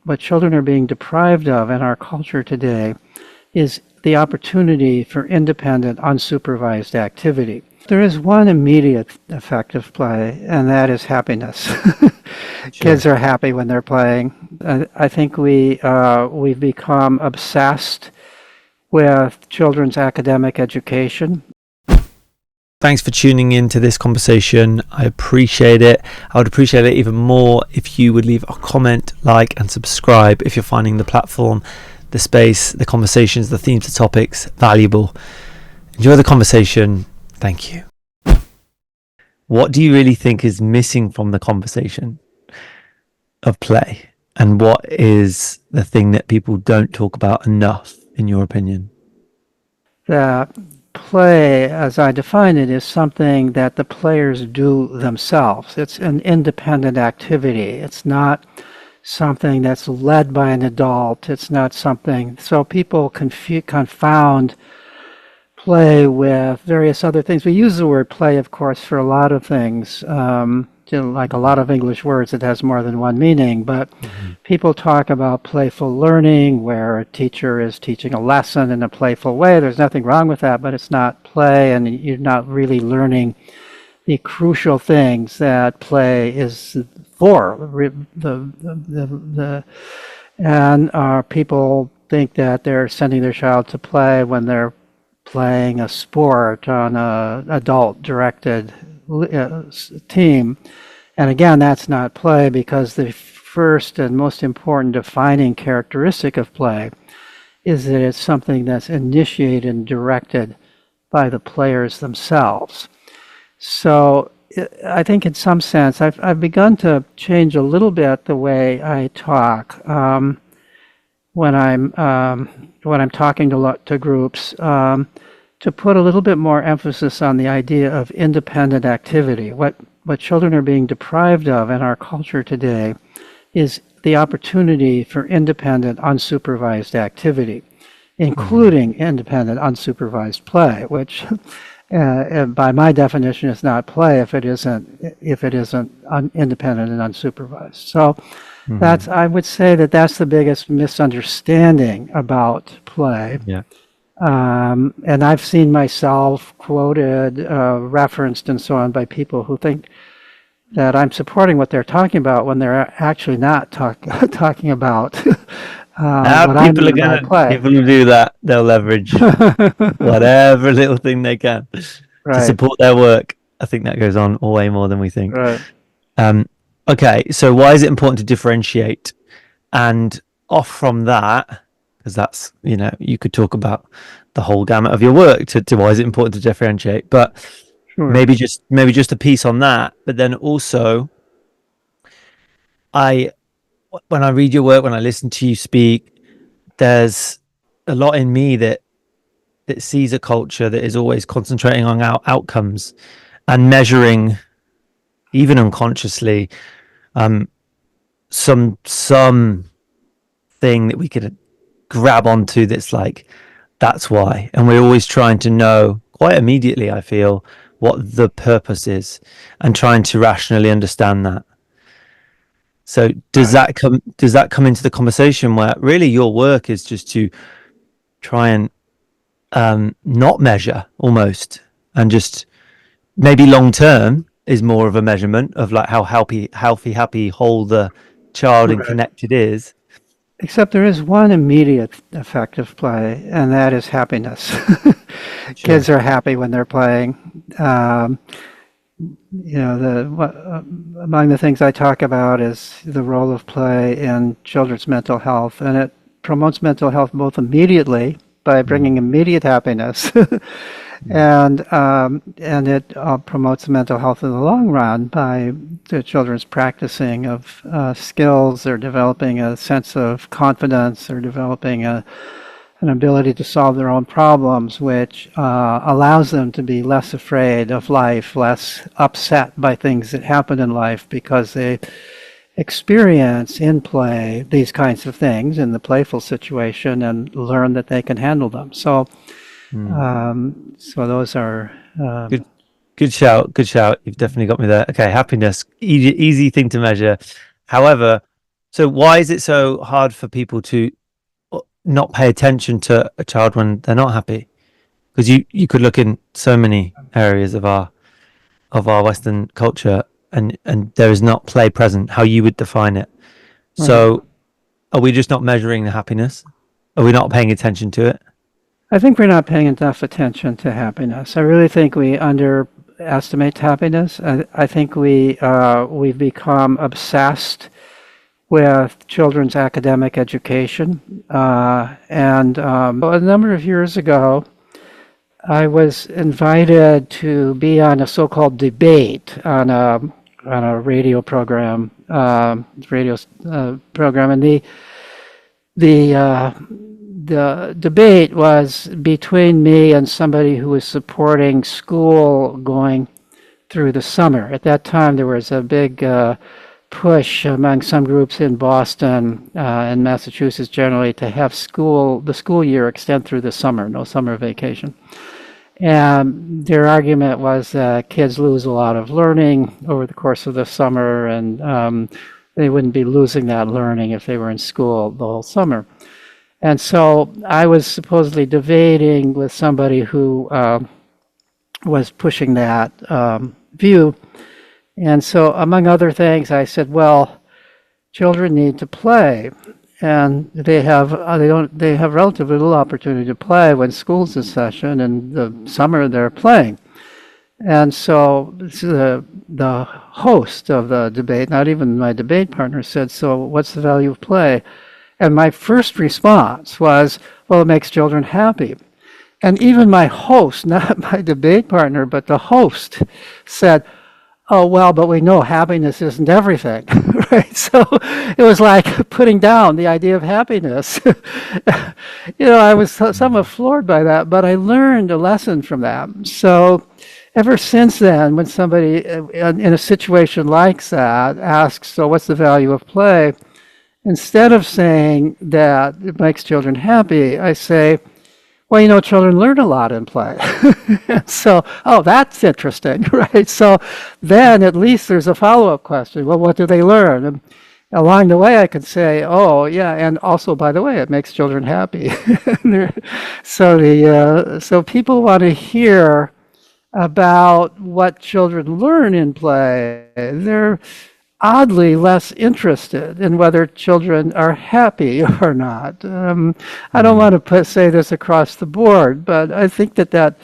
what children are being deprived of in our culture today is the opportunity for independent, unsupervised activity. There is one immediate effect of play, and that is happiness. Sure. Kids are happy when they're playing. I think we've become obsessed with children's academic education. Thanks for tuning in to this conversation. I appreciate it. I would appreciate it even more if you would leave a comment, like, and subscribe if you're finding the platform, the space, the conversations, the themes, the topics valuable. Enjoy the conversation. Thank you. What do you really think is missing from the conversation of play? And what is the thing that people don't talk about enough, in your opinion? That play, as I define it, is something that the players do themselves. It's an independent activity. It's not something that's led by an adult. It's not something, so people confound play with various other things. We use the word play, of course, for a lot of things. Like a lot of English words, it has more than one meaning, but people talk about playful learning, where a teacher is teaching a lesson in a playful way. There's nothing wrong with that, but it's not play, and you're not really learning the crucial things that play is for. And people think that they're sending their child to play when they're playing a sport on an adult-directed team. And again, that's not play, because the first and most important defining characteristic of play is that it's something that's initiated and directed by the players themselves. So I think in some sense, I've begun to change a little bit the way I talk when I'm talking to groups, to put a little bit more emphasis on the idea of independent activity. What children are being deprived of in our culture today is the opportunity for independent, unsupervised activity, including independent, unsupervised play, which by my definition is not play if it isn't independent and unsupervised. So I would say that's the biggest misunderstanding about play. Yeah. And I've seen myself quoted, referenced, and so on by people who think that I'm supporting what they're talking about when they're actually not talking about what I mean by play. People will do that. They'll leverage whatever little thing they can to Right. support their work. I think that goes on way more than we think. Right. Okay, so why is it important to differentiate? And off from that, because that's, you could talk about the whole gamut of your work to why is it important to differentiate, but Sure. maybe just a piece on that. But then also, when I read your work, when I listen to you speak, there's a lot in me that sees a culture that is always concentrating on outcomes and measuring, even unconsciously, some thing that we could grab onto that's like, that's why. And we're always trying to know quite immediately, I feel, what the purpose is and trying to rationally understand that. So does that come into the conversation where really your work is just to try and not measure almost, and just maybe long term is more of a measurement of like how happy, whole the child and connected is. Except there is one immediate effect of play, and that is happiness. Kids are happy when they're playing. Among the things I talk about is the role of play in children's mental health, and it promotes mental health both immediately by bringing immediate happiness, and it promotes mental health in the long run by the children's practicing of skills. They're developing a sense of confidence. They're developing an ability to solve their own problems, which allows them to be less afraid of life, less upset by things that happen in life, because they experience in play these kinds of things in the playful situation and learn that they can handle them. So those are Good shout. You've definitely got me there. Okay, happiness, easy thing to measure. However, So why is it so hard for people to not pay attention to a child when they're not happy? Because you could look in so many areas of our Western culture, and there is not play present, how you would define it. Right. So are we just not measuring the happiness? Are we not paying attention to it? I think we're not paying enough attention to happiness. I really think we underestimate happiness. I think we've become obsessed with children's academic education. A number of years ago, I was invited to be on a so-called debate on a radio program, program, and the debate was between me and somebody who was supporting school going through the summer. At that time, there was a big push among some groups in Boston and Massachusetts generally to have the school year extend through the summer, no summer vacation. And their argument was that kids lose a lot of learning over the course of the summer, and they wouldn't be losing that learning if they were in school the whole summer. And so I was supposedly debating with somebody who was pushing that view. And so, among other things, I said, well, children need to play, and they have relatively little opportunity to play when school's in session, and the summer they're playing. And so the host of the debate, not even my debate partner, said, so what's the value of play? And my first response was, well, it makes children happy. And even my host, not my debate partner, but the host said, oh, well, but we know happiness isn't everything, right? So it was like putting down the idea of happiness. I was somewhat floored by that, but I learned a lesson from that. So ever since then, when somebody in a situation like that asks, so what's the value of play? Instead of saying that it makes children happy, I say, well, children learn a lot in play. So, oh, that's interesting, right? So then at least there's a follow-up question. Well, what do they learn? And along the way, I could say, oh, yeah, and also, by the way, it makes children happy. So people want to hear about what children learn in play. They're oddly less interested in whether children are happy or not. I don't want to say this across the board, but I think that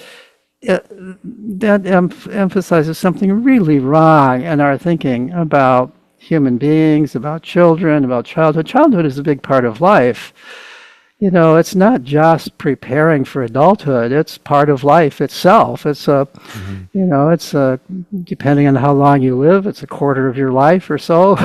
emphasizes something really wrong in our thinking about human beings, about children, about childhood. Childhood is a big part of life. It's not just preparing for adulthood. It's part of life itself. It's depending on how long you live, it's a quarter of your life or so.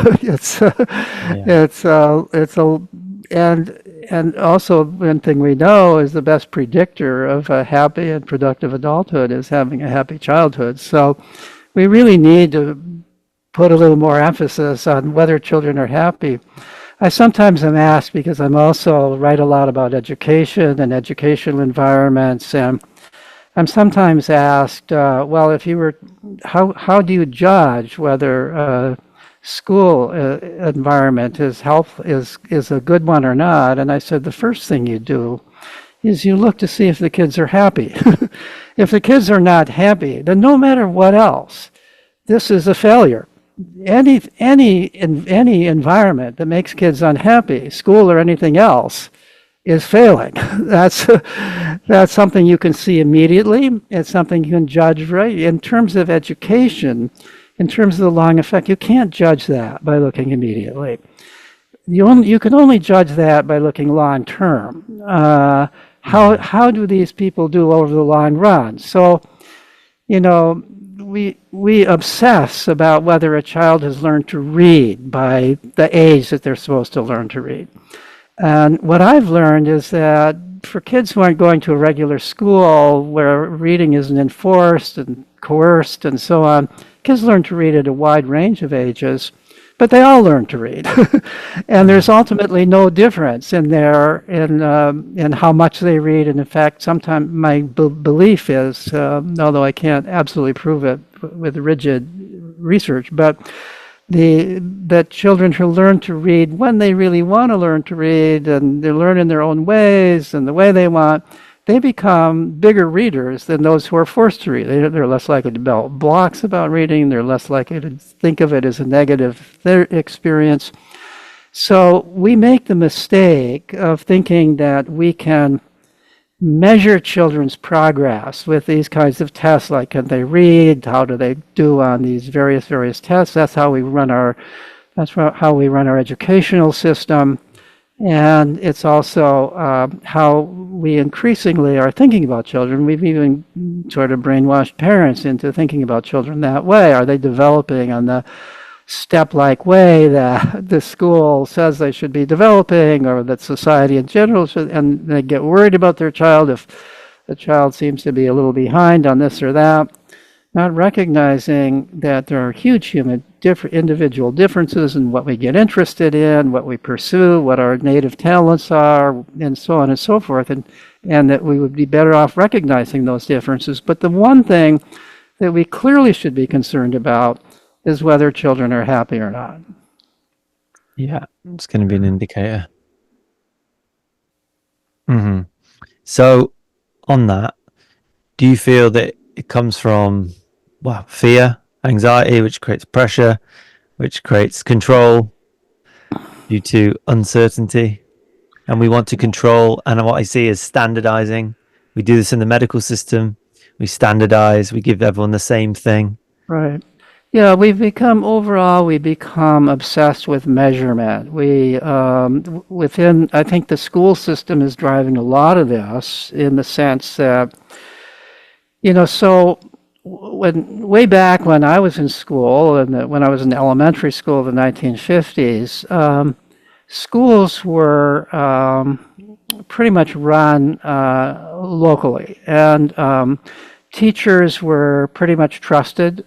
And also one thing we know is the best predictor of a happy and productive adulthood is having a happy childhood. So we really need to put a little more emphasis on whether children are happy. I sometimes am asked, because I'm also write a lot about education and educational environments, and I'm sometimes asked, well, if you were, how do you judge whether a school environment is a good one or not? And I said, the first thing you do is you look to see if the kids are happy. If the kids are not happy, then no matter what else, this is a failure. Any environment that makes kids unhappy, school or anything else, is failing. That's something you can see immediately. It's something you can judge right in terms of education. In terms of the long effect, you can't judge that by looking immediately. You can only judge that by looking long term. How do these people do over the long run? So, we obsess about whether a child has learned to read by the age that they're supposed to learn to read. And what I've learned is that for kids who aren't going to a regular school where reading isn't enforced and coerced and so on, kids learn to read at a wide range of ages, but they all learn to read. And there's ultimately no difference in how much they read. And in fact, sometimes my belief is, although I can't absolutely prove it with rigid research, but that children who learn to read when they really want to learn to read and they learn in their own ways and the way they want, they become bigger readers than those who are forced to read. They're less likely to develop blocks about reading. They're less likely to think of it as a negative experience. So we make the mistake of thinking that we can measure children's progress with these kinds of tests, like can they read, how do they do on these various tests. That's how we run our educational system, and it's also how we increasingly are thinking about children. We've even sort of brainwashed parents into thinking about children that way. Are they developing on the step-like way that the school says they should be developing, or that society in general should, and they get worried about their child if the child seems to be a little behind on this or that, not recognizing that there are huge individual differences in what we get interested in, what we pursue, what our native talents are, and so on and so forth, and that we would be better off recognizing those differences. But the one thing that we clearly should be concerned about is whether children are happy or not. Yeah, it's going to be an indicator. So, on that, do you feel that it comes from, well, fear, anxiety, which creates pressure, which creates control due to uncertainty? And we want to control, and what I see is standardizing. We do this in the medical system. We standardize, we give everyone the same thing. Right. Yeah, we become obsessed with measurement. I think the school system is driving a lot of this in the sense that, so way back when I was in school and when I was in elementary school in the 1950s, schools were pretty much run locally, and teachers were pretty much trusted.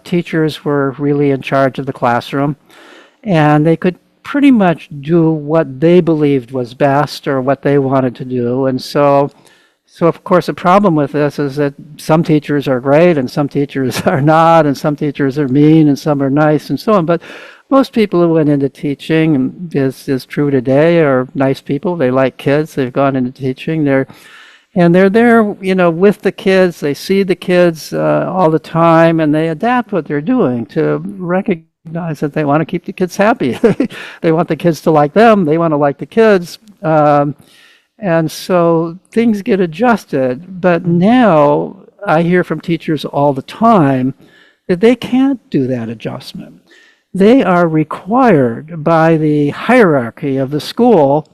Teachers were really in charge of the classroom, and they could pretty much do what they believed was best or what they wanted to do. And so of course, the problem with this is that some teachers are great and some teachers are not, and some teachers are mean and some are nice and so on. But most people who went into teaching, is true today, are nice people. They like kids. They've gone into teaching. They're there, with the kids. They see the kids all the time, and they adapt what they're doing to recognize that they want to keep the kids happy. They want the kids to like them. They want to like the kids. And so things get adjusted. But now I hear from teachers all the time that they can't do that adjustment. They are required by the hierarchy of the school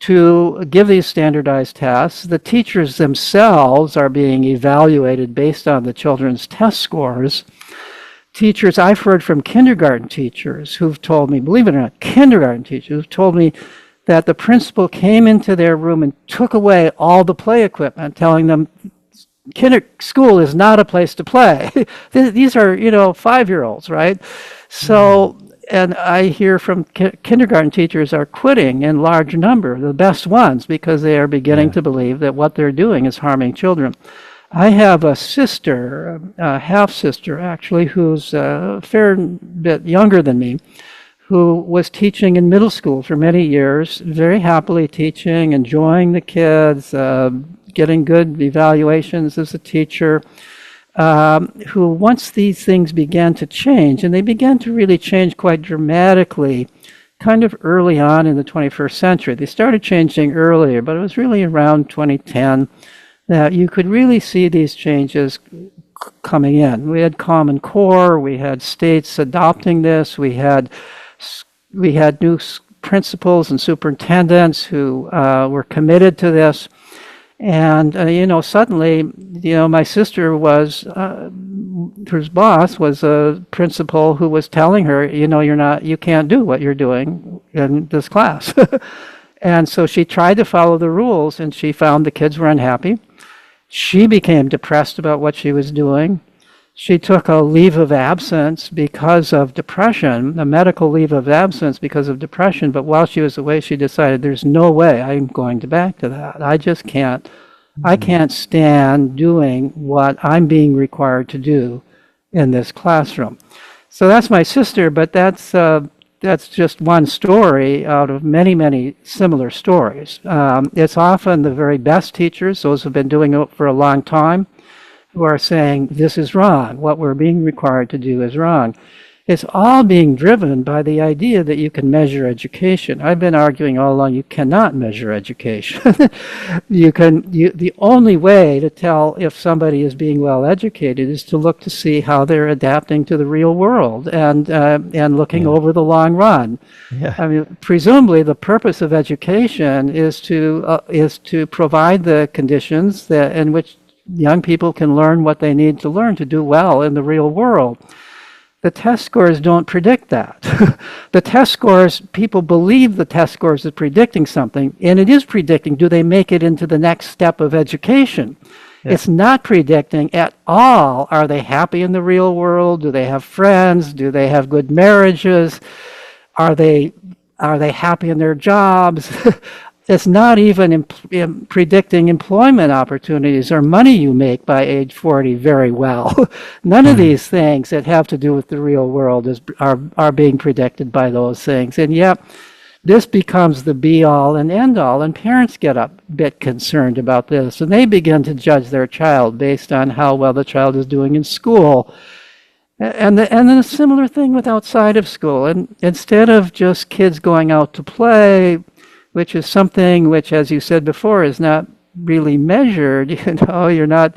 to give these standardized tests. The teachers themselves are being evaluated based on the children's test scores. Teachers, I've heard from kindergarten teachers who've told me, believe it or not, kindergarten teachers who've told me that the principal came into their room and took away all the play equipment, telling them school is not a place to play. These are, 5-year-olds, right? So, and I hear from kindergarten teachers are quitting in large number, the best ones, because they are beginning to believe that what they're doing is harming children. I have a sister, a half-sister actually, who's a fair bit younger than me, who was teaching in middle school for many years, very happily teaching, enjoying the kids, getting good evaluations as a teacher, who once these things began to change, and they began to really change quite dramatically, kind of early on in the 21st century. They started changing earlier, but it was really around 2010 that you could really see these changes coming in. We had Common Core, we had states adopting this, we had new principals and superintendents who were committed to this. And, suddenly, my sister her boss was a principal who was telling her, you can't do what you're doing in this class. And so she tried to follow the rules, and she found the kids were unhappy. She became depressed about what she was doing. She took a leave of absence because of depression, a medical leave of absence because of depression. But while she was away, she decided there's no way I'm going back to that. I just can't. I can't stand doing what I'm being required to do in this classroom. So that's my sister, but that's just one story out of many, many similar stories. It's often the very best teachers, those who've been doing it for a long time, who are saying this is wrong. What we're being required to do is wrong. It's all being driven by the idea that you can measure education. I've been arguing all along you cannot measure education. The only way to tell if somebody is being well educated is to look to see how they're adapting to the real world and looking Yeah. over the long run. Yeah. I mean, presumably the purpose of education is to provide the conditions in which young people can learn what they need to learn to do well in the real world. The test scores don't predict that. The test scores, people believe the test scores is predicting something, and it is predicting, do they make it into the next step of education? Yeah. It's not predicting at all, are they happy in the real world? Do they have friends? Do they have good marriages? Are they happy in their jobs? It's not even predicting employment opportunities or money you make by age 40 very well. None of Mm. these things that have to do with the real world are being predicted by those things. And yet, this becomes the be all and end all, and parents get a bit concerned about this, and they begin to judge their child based on how well the child is doing in school. And then a similar thing with outside of school. And instead of just kids going out to play, which is something which, as you said before, is not really measured. You're not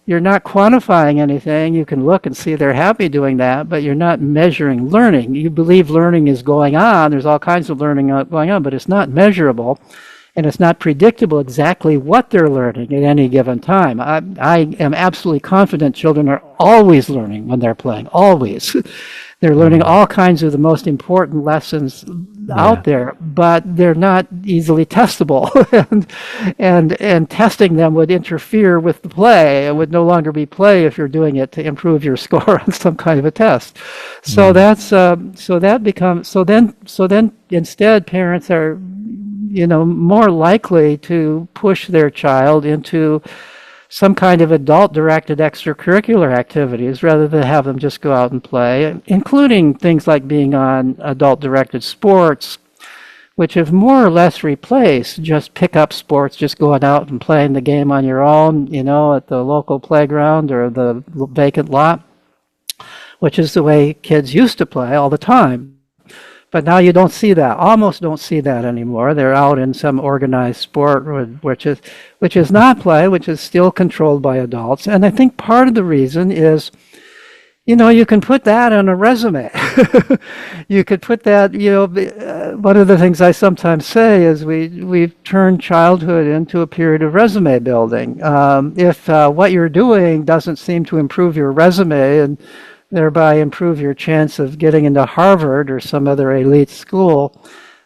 quantifying anything. You can look and see they're happy doing that, but you're not measuring learning. You believe learning is going on. There's all kinds of learning going on, but it's not measurable. And it's not predictable exactly what they're learning at any given time. I am absolutely confident children are always learning when they're playing, always. They're learning Mm. all kinds of the most important lessons Yeah. out there, but they're not easily testable. And testing them would interfere with the play. It would no longer be play if you're doing it to improve your score on some kind of a test. So Mm. then instead parents are more likely to push their child into some kind of adult-directed extracurricular activities rather than have them just go out and play, including things like being on adult-directed sports, which have more or less replaced just pick-up sports, just going out and playing the game on your own, at the local playground or the vacant lot, which is the way kids used to play all the time. But now you don't see that, almost don't see that anymore. They're out in some organized sport, which is not play, which is still controlled by adults. And I think part of the reason is, you can put that on a resume. You could put that, one of the things I sometimes say is we've turned childhood into a period of resume building. If what you're doing doesn't seem to improve your resume and thereby improve your chance of getting into Harvard or some other elite school,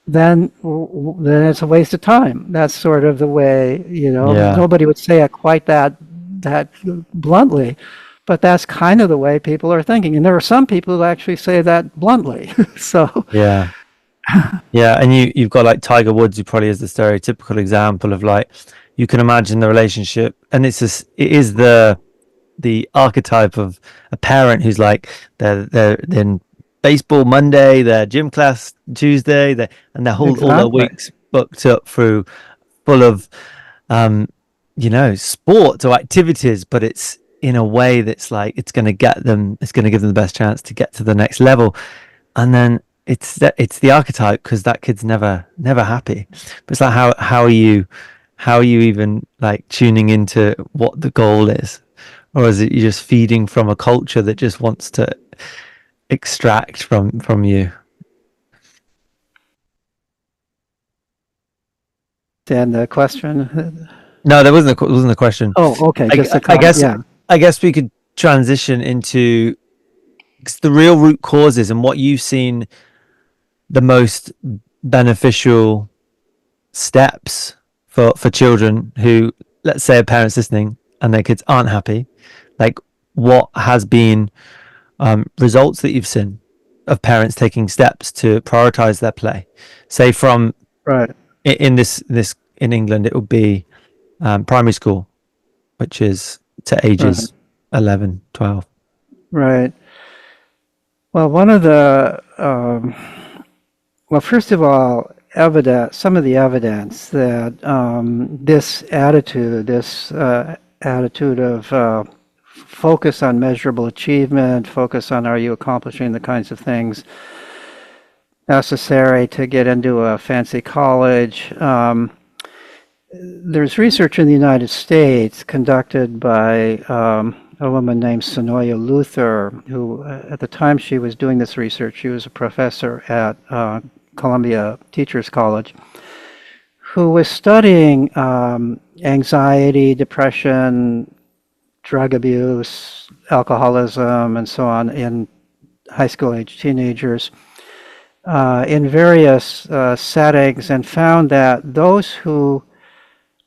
then it's a waste of time. That's sort of the way, Yeah. nobody would say it quite that bluntly, but that's kind of the way people are thinking. And there are some people who actually say that bluntly. So, Yeah. Yeah. And you've got like Tiger Woods, who probably is the stereotypical example of like, you can imagine the relationship, and it is the archetype of a parent who's like they're in baseball Monday, their gym class Tuesday, and their all their exactly. weeks booked up through full of um sports or activities, but it's in a way that's like it's going to give them the best chance to get to the next level. And then it's the archetype because that kid's never happy. But it's like how are you even like tuning into what the goal is? Or is it you just feeding from a culture that just wants to extract from you? And the question. No, there wasn't a question. Oh, okay, I, just a I comment. guess Yeah. I guess we could transition into the real root causes and what you've seen the most beneficial steps for children who, let's say, are parents listening and their kids aren't happy. Like, what has been results that you've seen of parents taking steps to prioritize their play? Say from Right. in this in England, it would be primary school, which is to Right. ages 11, 12. Right. Well, well, first of all, some of the evidence that this attitude of focus on measurable achievement, focus on are you accomplishing the kinds of things necessary to get into a fancy college. There's research in the United States conducted by a woman named Sonoya Luther, who at the time she was doing this research, she was a professor at Columbia Teachers College, who was studying anxiety, depression, drug abuse, alcoholism, and so on in high school age teenagers in various settings, and found that those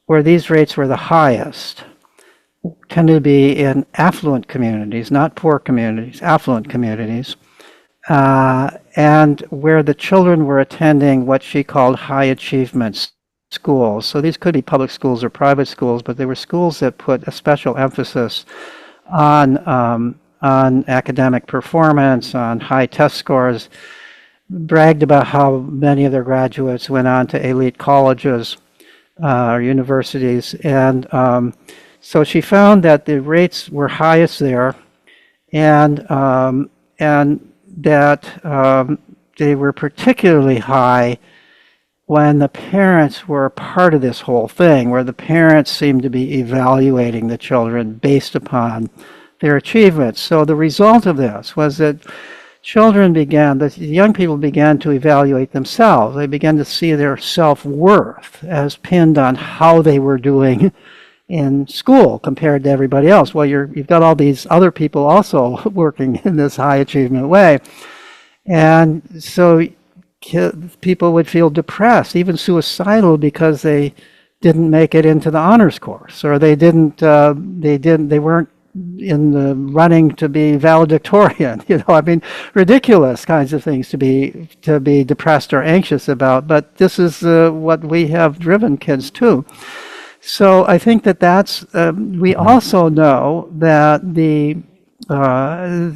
where these rates were the highest tended to be in affluent communities, not poor communities, affluent communities, and where the children were attending what she called high achievement schools. So these could be public schools or private schools, but they were schools that put a special emphasis on academic performance, on high test scores, bragged about how many of their graduates went on to elite colleges or universities. And so she found that the rates were highest there, and that they were particularly high when the parents were part of this whole thing, where the parents seemed to be evaluating the children based upon their achievements. So the result of this was that the young people began to evaluate themselves. They began to see their self-worth as pinned on how they were doing in school compared to everybody else. Well, you've got all these other people also working in this high achievement way. And so people would feel depressed, even suicidal, because they didn't make it into the honors course, or they weren't in the running to be valedictorian. I mean, ridiculous kinds of things to be depressed or anxious about. But this is what we have driven kids to. So I think that's. We also know that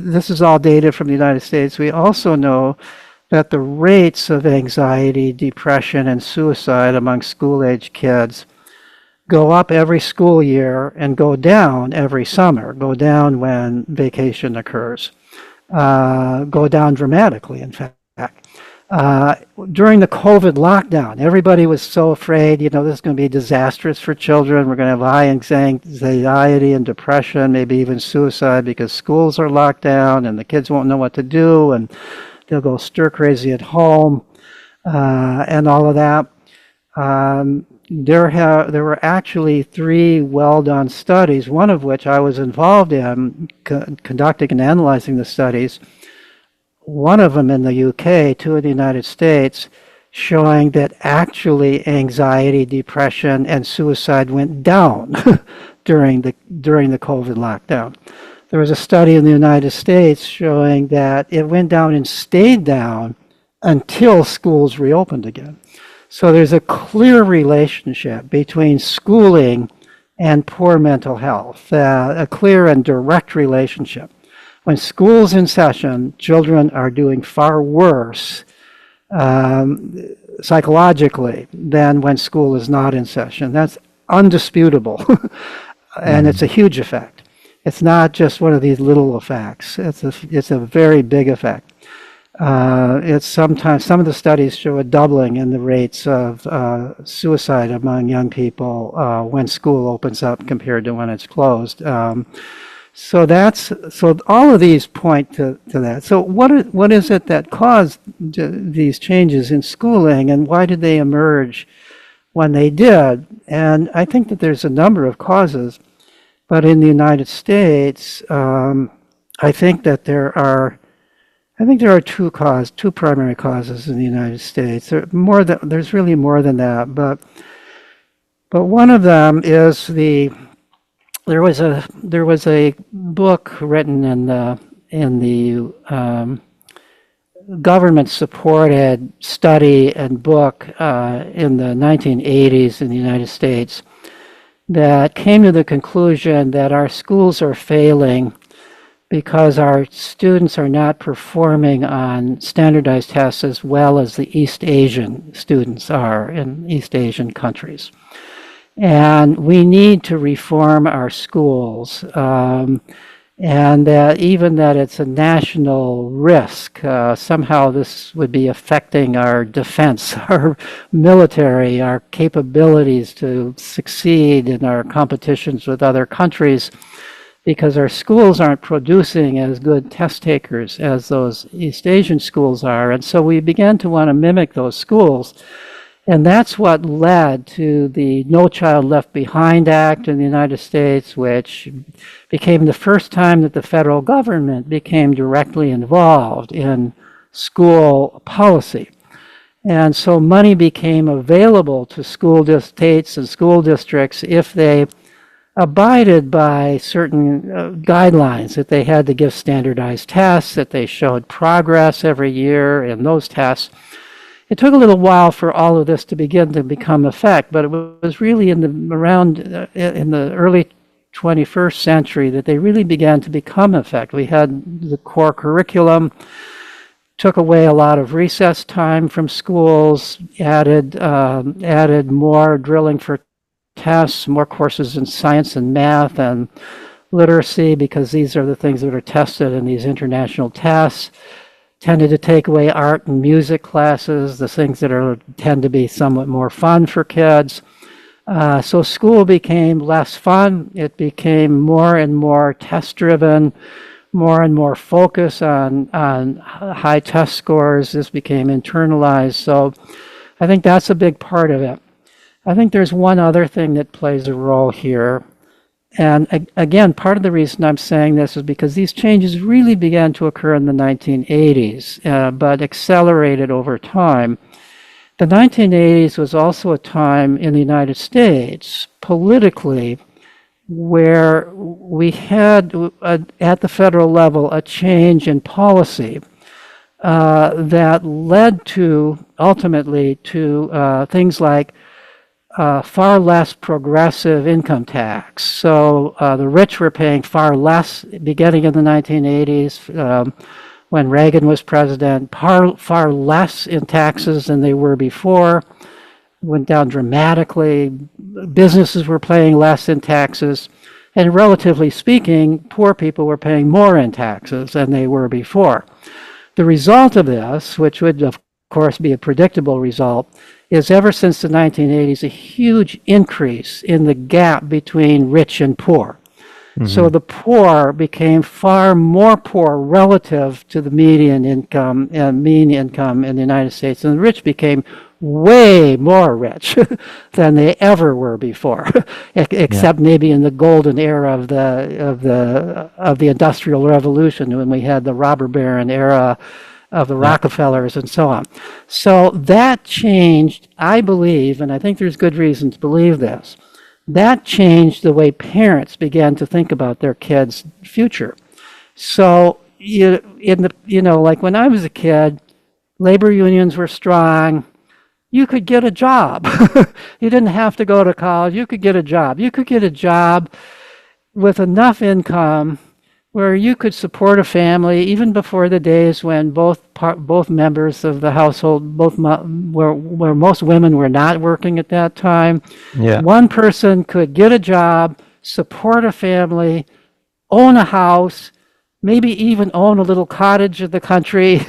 this is all data from the United States. We also know that the rates of anxiety, depression, and suicide among school-age kids go up every school year and go down every summer, go down when vacation occurs, go down dramatically, in fact. During the COVID lockdown, everybody was so afraid, this is going to be disastrous for children. We're going to have high anxiety and depression, maybe even suicide, because schools are locked down and the kids won't know what to do, and they'll go stir crazy at home, and all of that. There were actually 3 well-done studies, one of which I was involved in conducting and analyzing the studies, one of them in the UK, 2 in the United States, showing that actually anxiety, depression, and suicide went down during the COVID lockdown. There was a study in the United States showing that it went down and stayed down until schools reopened again. So there's a clear relationship between schooling and poor mental health, a clear and direct relationship. When school's in session, children are doing far worse psychologically than when school is not in session. That's undisputable, and it's a huge effect. It's not just one of these little effects. It's a very big effect. It's sometimes some of the studies show a doubling in the rates of suicide among young people when school opens up compared to when it's closed. So all of these point to that. So what is it that caused these changes in schooling, and why did they emerge when they did? And I think that there's a number of causes, but in the United States, I think there are two primary causes in the United States. There's really more than that, but one of them is there was a book written in the government-supported study and book in the 1980s in the United States that came to the conclusion that our schools are failing because our students are not performing on standardized tests as well as the East Asian students are in East Asian countries. And we need to reform our schools. And that even that it's a national risk. Somehow this would be affecting our defense, our military, our capabilities to succeed in our competitions with other countries, because our schools aren't producing as good test takers as those East Asian schools are. And so we began to want to mimic those schools. And that's what led to the No Child Left Behind Act in the United States, which became the first time that the federal government became directly involved in school policy. And so money became available to states and school districts if they abided by certain guidelines, that they had to give standardized tests, that they showed progress every year in those tests. It took a little while for all of this to begin to become effect, but it was really in the early 21st century that they really began to become effect. We had the core curriculum, took away a lot of recess time from schools, added more drilling for tests, more courses in science and math and literacy, because these are the things that are tested in these international tests. Tended to take away art and music classes, the things that tend to be somewhat more fun for kids. So school became less fun. It became more and more test-driven, more and more focus on high test scores. This became internalized. So I think that's a big part of it. I think there's one other thing that plays a role here. And again, part of the reason I'm saying this is because these changes really began to occur in the 1980s, but accelerated over time. The 1980s was also a time in the United States, politically, where we had, at the federal level, a change in policy that led to, ultimately, to things like far less progressive income tax. So the rich were paying far less beginning in the 1980s when Reagan was president, far less in taxes than they were before. Went down dramatically. Businesses were paying less in taxes. And relatively speaking, poor people were paying more in taxes than they were before. The result of this, which would of course be a predictable result, is ever since the 1980s a huge increase in the gap between rich and poor. Mm-hmm. So the poor became far more poor relative to the median income and mean income in the United States, and the rich became way more rich than they ever were before, except maybe in the golden era of the Industrial Revolution, when we had the robber baron era of the Rockefellers and so on. So that changed, I believe, and I think there's good reason to believe this, that changed the way parents began to think about their kids' future. So, like when I was a kid, labor unions were strong. You could get a job. You didn't have to go to college. You could get a job. You could get a job with enough income where you could support a family, even before the days when both members of the household, where most women were not working at that time. Yeah. One person could get a job, support a family, own a house, maybe even own a little cottage in the country,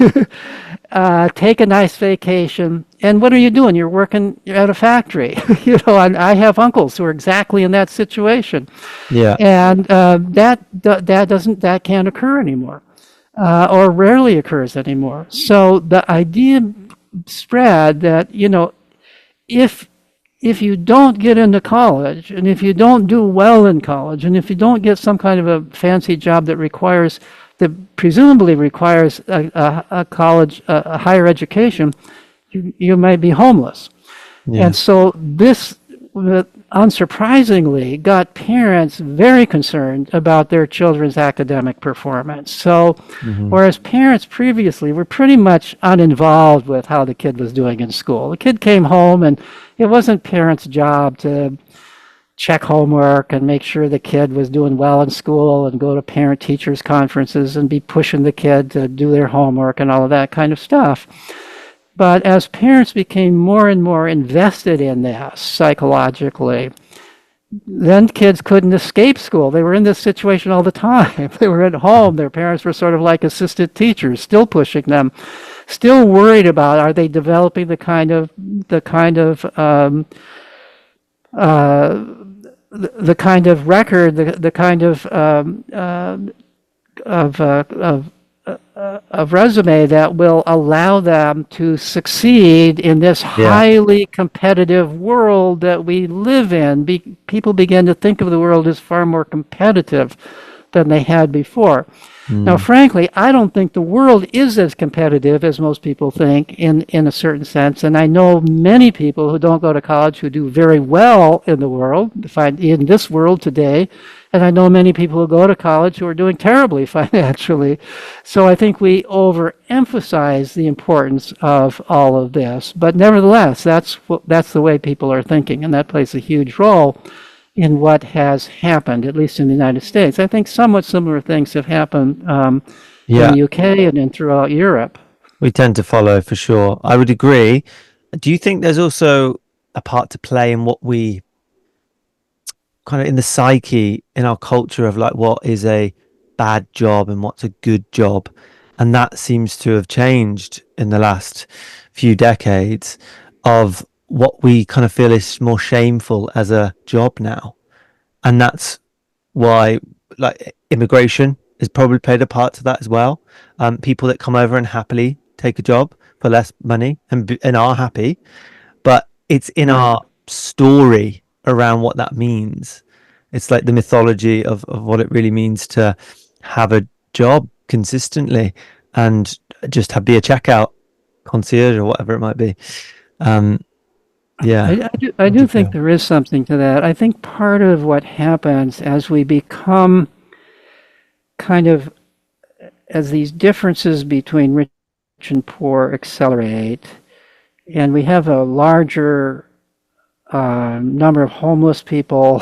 take a nice vacation. And what are you doing? You're working at a factory. And I have uncles who are exactly in that situation. Yeah. And that can't occur anymore, or rarely occurs anymore. So the idea spread that, if you don't get into college, and if you don't do well in college, and if you don't get some kind of a fancy job that presumably requires a college, a higher education, you might be homeless. Yeah. And so this, unsurprisingly, got parents very concerned about their children's academic performance. So, whereas parents previously were pretty much uninvolved with how the kid was doing in school, the kid came home and it wasn't parents' job to check homework and make sure the kid was doing well in school and go to parent teachers conferences and be pushing the kid to do their homework and all of that kind of stuff. But as parents became more and more invested in this psychologically, then kids couldn't escape school. They were in this situation all the time. They were at home. Their parents were sort of like assistant teachers, still pushing them, still worried about, are they developing the kind of record, the kind of resume that will allow them to succeed in this highly competitive world that we live in. People begin to think of the world as far more competitive than they had before. Now, frankly, I don't think the world is as competitive as most people think in a certain sense. And I know many people who don't go to college who do very well in the world, in this world today. And I know many people who go to college who are doing terribly financially. So I think we overemphasize the importance of all of this. But nevertheless, that's the way people are thinking, and that plays a huge role in what has happened, at least in the United States. I think somewhat similar things have happened in the UK and throughout Europe. We tend to follow, for sure. I would agree. Do you think there's also a part to play in what we kind of in the psyche in our culture of like what is a bad job and what's a good job? And that seems to have changed in the last few decades of what we kind of feel is more shameful as a job now. And that's why like immigration has probably played a part to that as well. People that come over and happily take a job for less money and are happy, but it's in our story around what that means. It's like the mythology of what it really means to have a job consistently and just be a checkout concierge or whatever it might be. I do think there is something to that. I think part of what happens as we become as these differences between rich and poor accelerate, and we have a larger number of homeless people,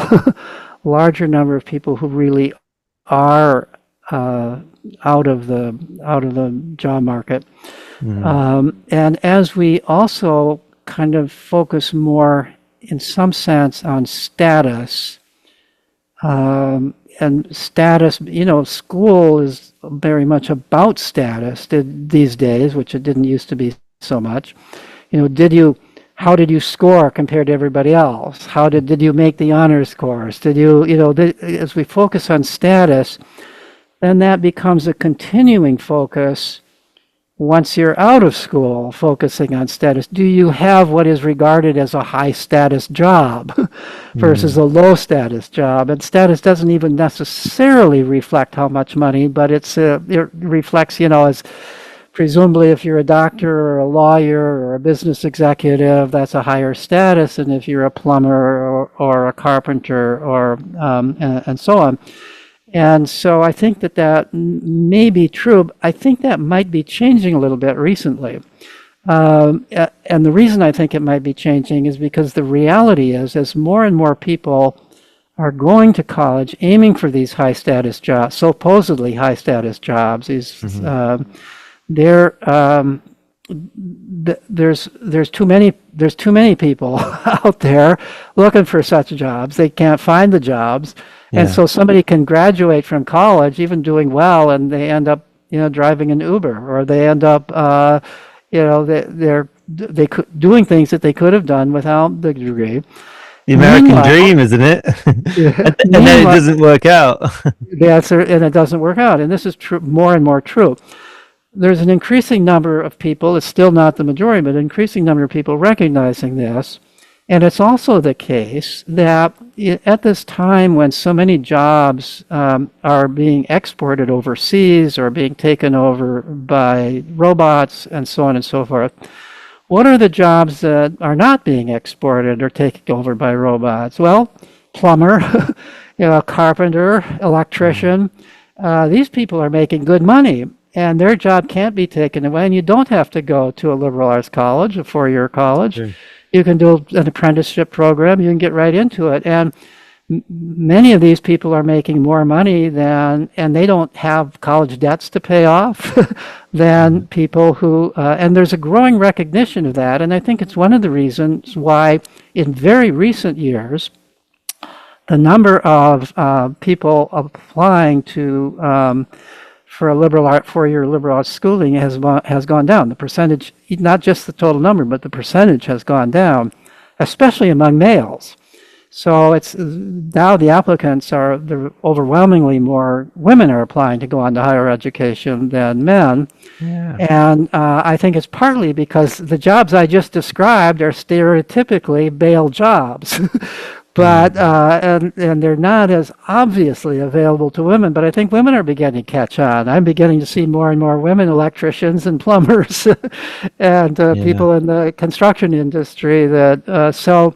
larger number of people who really are out of the job market, and as we also kind of focus more, in some sense, on status. And status, school is very much about status these days, which it didn't used to be so much. How did you score compared to everybody else? How did you make the honors course? As we focus on status, then that becomes a continuing focus. Once you're out of school, focusing on status, do you have what is regarded as a high status job versus a low status job? And status doesn't even necessarily reflect how much money, but it reflects, as presumably if you're a doctor or a lawyer or a business executive, that's a higher status. And if you're a plumber or a carpenter and so on. And so I think that may be true. I think that might be changing a little bit recently. And the reason I think it might be changing is because the reality is, as more and more people are going to college aiming for these high status jobs, supposedly high status jobs, there's too many people out there looking for such jobs. They can't find the jobs. And so somebody can graduate from college, even doing well, and they end up, driving an Uber, or they end up, they're doing things that they could have done without the degree. The American dream, isn't it? And then it doesn't work out. And it doesn't work out. And this is more and more true. There's an increasing number of people, it's still not the majority, but an increasing number of people recognizing this. And it's also the case that at this time when so many jobs are being exported overseas or being taken over by robots and so on and so forth, what are the jobs that are not being exported or taken over by robots? Well, plumber, carpenter, electrician. These people are making good money, and their job can't be taken away. And you don't have to go to a liberal arts college, a four-year college. Sure. You can do an apprenticeship program. You can get right into it. And Many of these people are making more money than, and they don't have college debts to pay off than Mhm. people who, and there's a growing recognition of that. And I think it's one of the reasons why in very recent years, the number of people applying to for a liberal art 4-year liberal arts schooling has gone down. The percentage, not just the total number, but the percentage has gone down, especially among males. So it's now the applicants are overwhelmingly more women are applying to go on to higher education than men. Yeah. And I think it's partly because the jobs I just described are stereotypically male jobs. But Mm. and they're not as obviously available to women. But I think women are beginning to catch on. I'm beginning to see more and more women electricians and plumbers and Yeah. people in the construction industry. So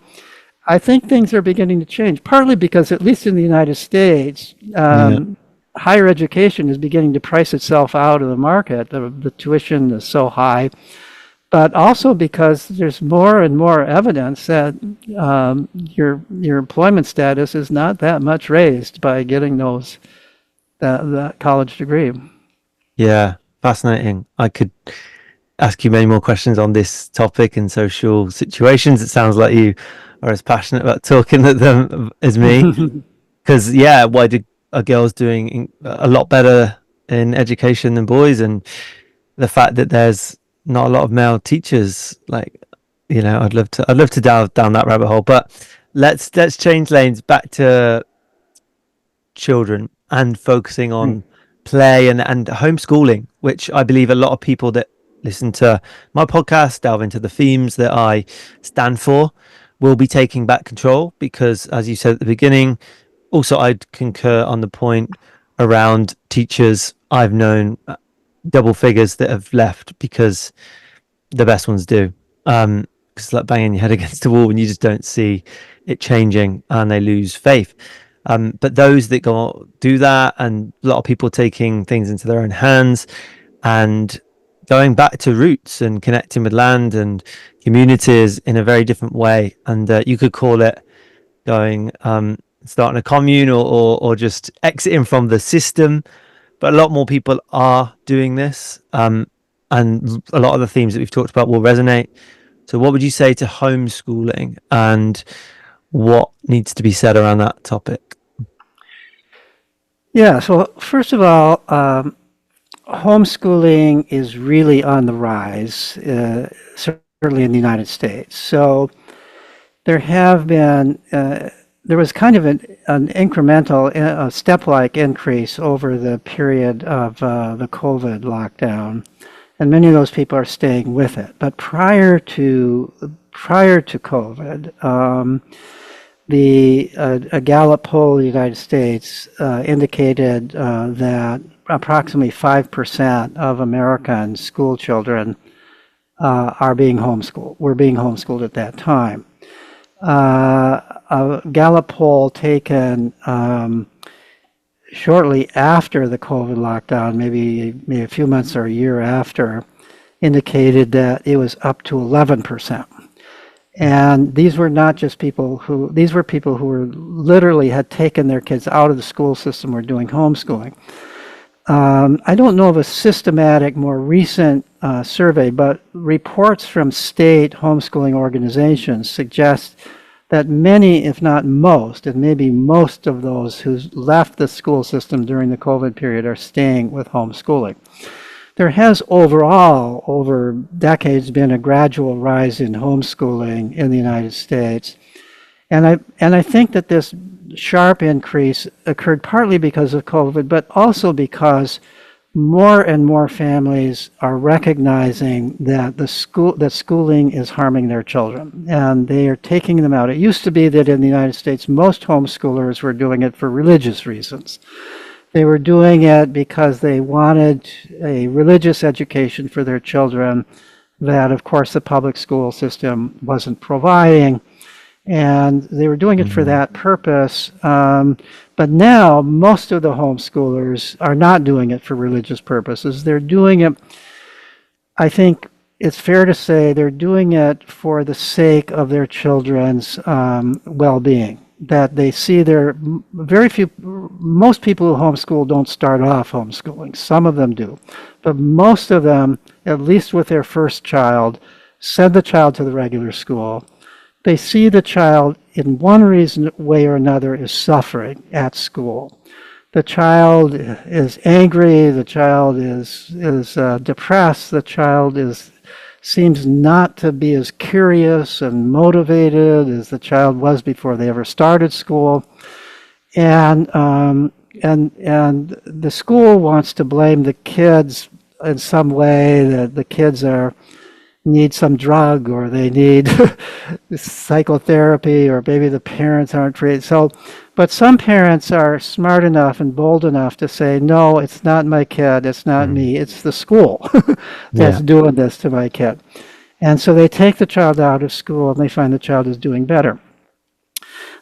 I think things are beginning to change. Partly because, at least in the United States, Yeah. higher education is beginning to price itself out of the market. The tuition is so high, but also because there's more and more evidence that your employment status is not that much raised by getting that college degree. Yeah. Fascinating. I could ask you many more questions on this topic and social situations. It sounds like you are as passionate about talking at them as me. Because yeah, are girls doing a lot better in education than boys? And the fact that there's not a lot of male teachers, like, I'd love to dive down that rabbit hole. But let's change lanes back to children and focusing on play and homeschooling, which I believe a lot of people that listen to my podcast, delve into the themes that I stand for, will be taking back control because, as you said at the beginning, also I'd concur on the point around teachers. I've known double figures that have left because the best ones do. Because it's like banging your head against the wall and you just don't see it changing and they lose faith. But those that go do that, and a lot of people taking things into their own hands and going back to roots and connecting with land and communities in a very different way. And you could call it going, starting a commune or just exiting from the system. But a lot more people are doing this. And a lot of the themes that we've talked about will resonate. So, what would you say to homeschooling and what needs to be said around that topic? Yeah. So first of all, homeschooling is really on the rise, certainly in the United States. So there have been, there was kind of an incremental, step-like increase over the period of the COVID lockdown, and many of those people are staying with it. But prior to COVID, a Gallup poll in the United States indicated that approximately 5% of American school children are being homeschooled, were being homeschooled at that time. A Gallup poll taken shortly after the COVID lockdown, maybe a few months or a year after, indicated that it was up to 11%. And these were not just these were people who were literally had taken their kids out of the school system, were doing homeschooling. I don't know of a systematic, more recent survey, but reports from state homeschooling organizations suggest that many, if not most, and maybe most of those who left the school system during the COVID period are staying with homeschooling. There has overall, over decades, been a gradual rise in homeschooling in the United States. And I think that this sharp increase occurred partly because of COVID, but also because more and more families are recognizing that schooling is harming their children, and they are taking them out. It used to be that in the United States, most homeschoolers were doing it for religious reasons. They were doing it because they wanted a religious education for their children that, of course, the public school system wasn't providing. And they were doing it for Mm. that purpose. But now most of the homeschoolers are not doing it for religious purposes. They're doing it, I think it's fair to say, they're doing it for the sake of their children's well-being. that they see most people who homeschool don't start off homeschooling. Some of them do. But most of them, at least with their first child, send the child to the regular school. They see the child in one way or another is suffering at school. The child is angry, the child is depressed, the child seems not to be as curious and motivated as the child was before they ever started school. And the school wants to blame the kids in some way, that the kids need some drug, or they need psychotherapy, or maybe the parents aren't trained. But some parents are smart enough and bold enough to say, no, it's not my kid, it's not me, it's the school that's doing this to my kid. And so they take the child out of school and they find the child is doing better.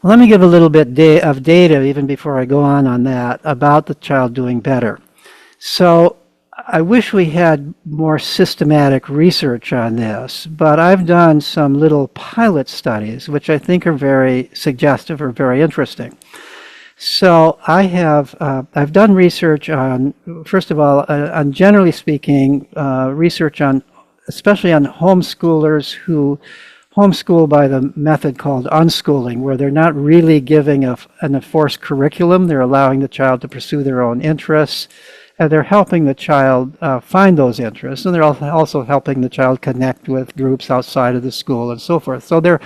Let me give a little bit of data, even before I go on that, about the child doing better. So I wish we had more systematic research on this, but I've done some little pilot studies, which I think are very suggestive or very interesting. So I've done research on, first of all, on generally speaking, research on, especially on homeschoolers who homeschool by the method called unschooling, where they're not really giving an enforced curriculum. They're allowing the child to pursue their own interests. They're helping the child find those interests, and they're also helping the child connect with groups outside of the school and so forth. So they're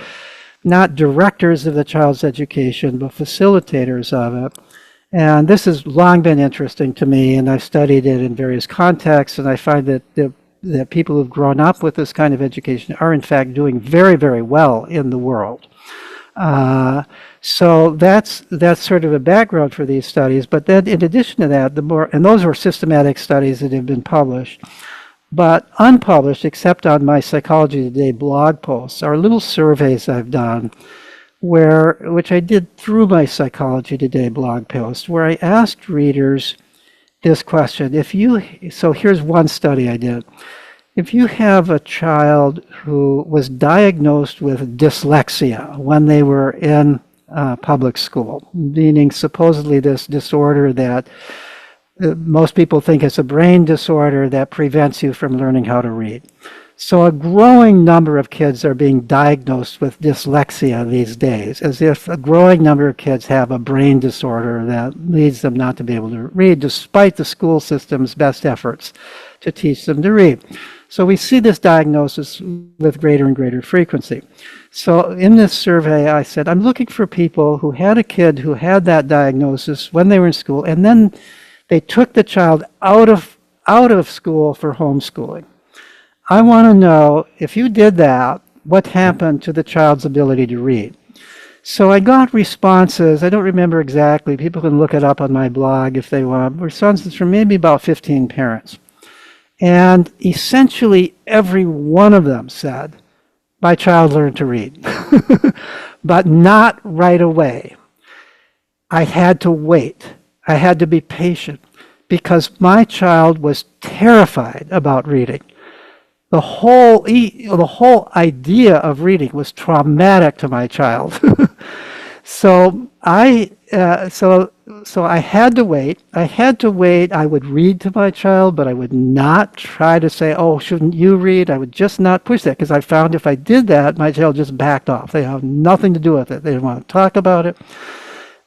not directors of the child's education, but facilitators of it. And this has long been interesting to me, and I've studied it in various contexts, and I find that people who've grown up with this kind of education are in fact doing very, very well in the world. So that's sort of a background for these studies. But then in addition to that, and those were systematic studies that have been published, but unpublished, except on my Psychology Today blog posts, are little surveys I've done, which I did through my Psychology Today blog post, where I asked readers this question. So here's one study I did. If you have a child who was diagnosed with dyslexia when they were in public school, meaning supposedly this disorder that most people think is a brain disorder that prevents you from learning how to read. So a growing number of kids are being diagnosed with dyslexia these days, as if a growing number of kids have a brain disorder that leads them not to be able to read, despite the school system's best efforts to teach them to read. So we see this diagnosis with greater and greater frequency. So in this survey, I said, I'm looking for people who had a kid who had that diagnosis when they were in school, and then they took the child out of school for homeschooling. I want to know, if you did that, what happened to the child's ability to read? So I got responses, I don't remember exactly, people can look it up on my blog if they want, responses from maybe about 15 parents. And essentially every one of them said, my child learned to read, but not right away. I had to wait. I had to be patient because my child was terrified about reading. The whole idea of reading was traumatic to my child. So I had to wait. I would read to my child, but I would not try to say, oh, shouldn't you read? I would just not push that, because I found if I did that, my child just backed off. They have nothing to do with it. They didn't want to talk about it.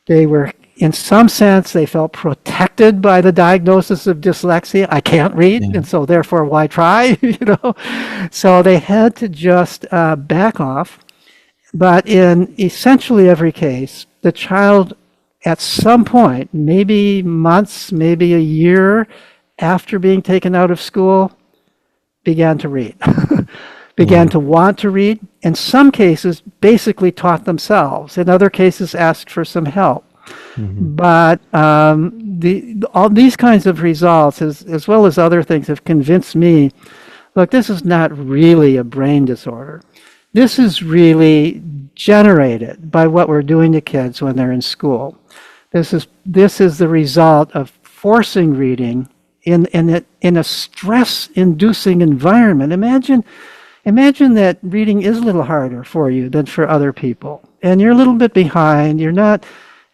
They were, in some sense, they felt protected by the diagnosis of dyslexia. I can't read, and so therefore, why try? So they had to just back off. But in essentially every case, the child, at some point, maybe months, maybe a year after being taken out of school, began to read, began to want to read. In some cases, basically taught themselves. In other cases, asked for some help. Mm-hmm. But all these kinds of results, as well as other things, have convinced me, look, this is not really a brain disorder. This is really generated by what we're doing to kids when they're in school. This is the result of forcing reading in a stress-inducing environment. Imagine that reading is a little harder for you than for other people. and you're a little bit behind. You're not,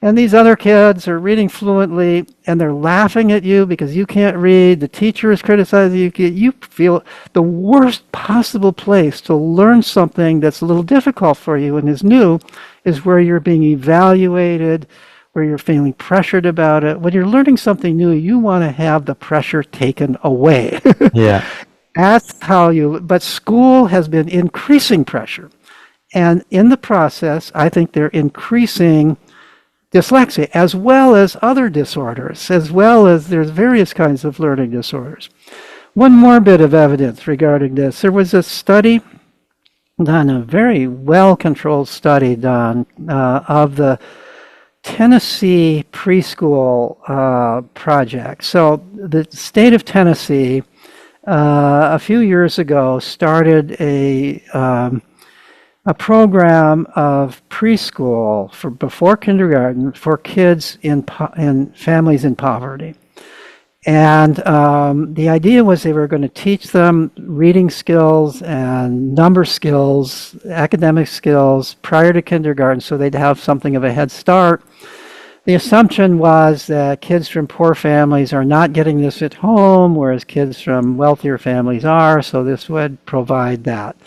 and these other kids are reading fluently and they're laughing at you because you can't read. The teacher is criticizing you. You feel the worst possible place to learn something that's a little difficult for you and is new is where you're being evaluated, where you're feeling pressured about it. When you're learning something new, you want to have the pressure taken away. Yeah. That's how you, but school has been increasing pressure. And in the process, I think they're increasing dyslexia as well as other disorders, as well as there's various kinds of learning disorders. One more bit of evidence regarding this. There was a study done, a very well-controlled study done of the Tennessee preschool project. So the state of Tennessee a few years ago started a program of preschool for before kindergarten for kids in families in poverty. And the idea was they were going to teach them reading skills and number skills, academic skills prior to kindergarten so they'd have something of a head start. The assumption was that kids from poor families are not getting this at home, whereas kids from wealthier families are, so this would provide that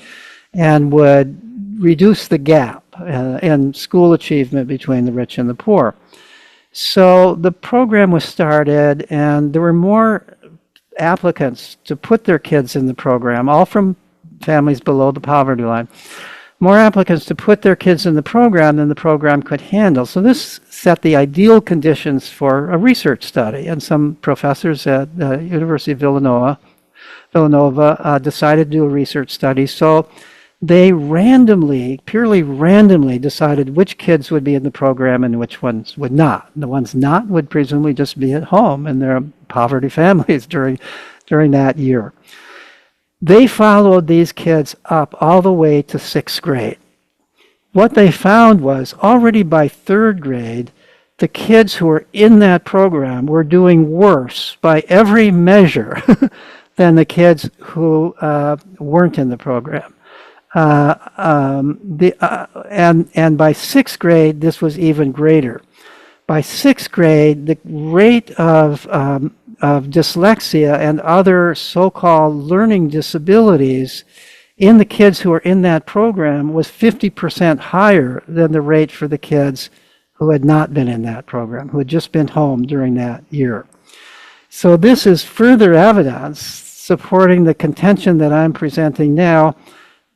and would reduce the gap in school achievement between the rich and the poor. So the program was started, and there were more applicants to put their kids in the program, all from families below the poverty line. More applicants to put their kids in the program than the program could handle. So this set the ideal conditions for a research study, and some professors at the University of Villanova decided to do a research study. So they purely randomly decided which kids would be in the program and which ones would not. The ones not would presumably just be at home in their poverty families during that year. They followed these kids up all the way to 6th grade. What they found was already by 3rd grade, the kids who were in that program were doing worse by every measure than the kids who weren't in the program. And by 6th grade, this was even greater. By 6th grade, the rate of dyslexia and other so-called learning disabilities in the kids who were in that program was 50% higher than the rate for the kids who had not been in that program, who had just been home during that year. So this is further evidence supporting the contention that I'm presenting now,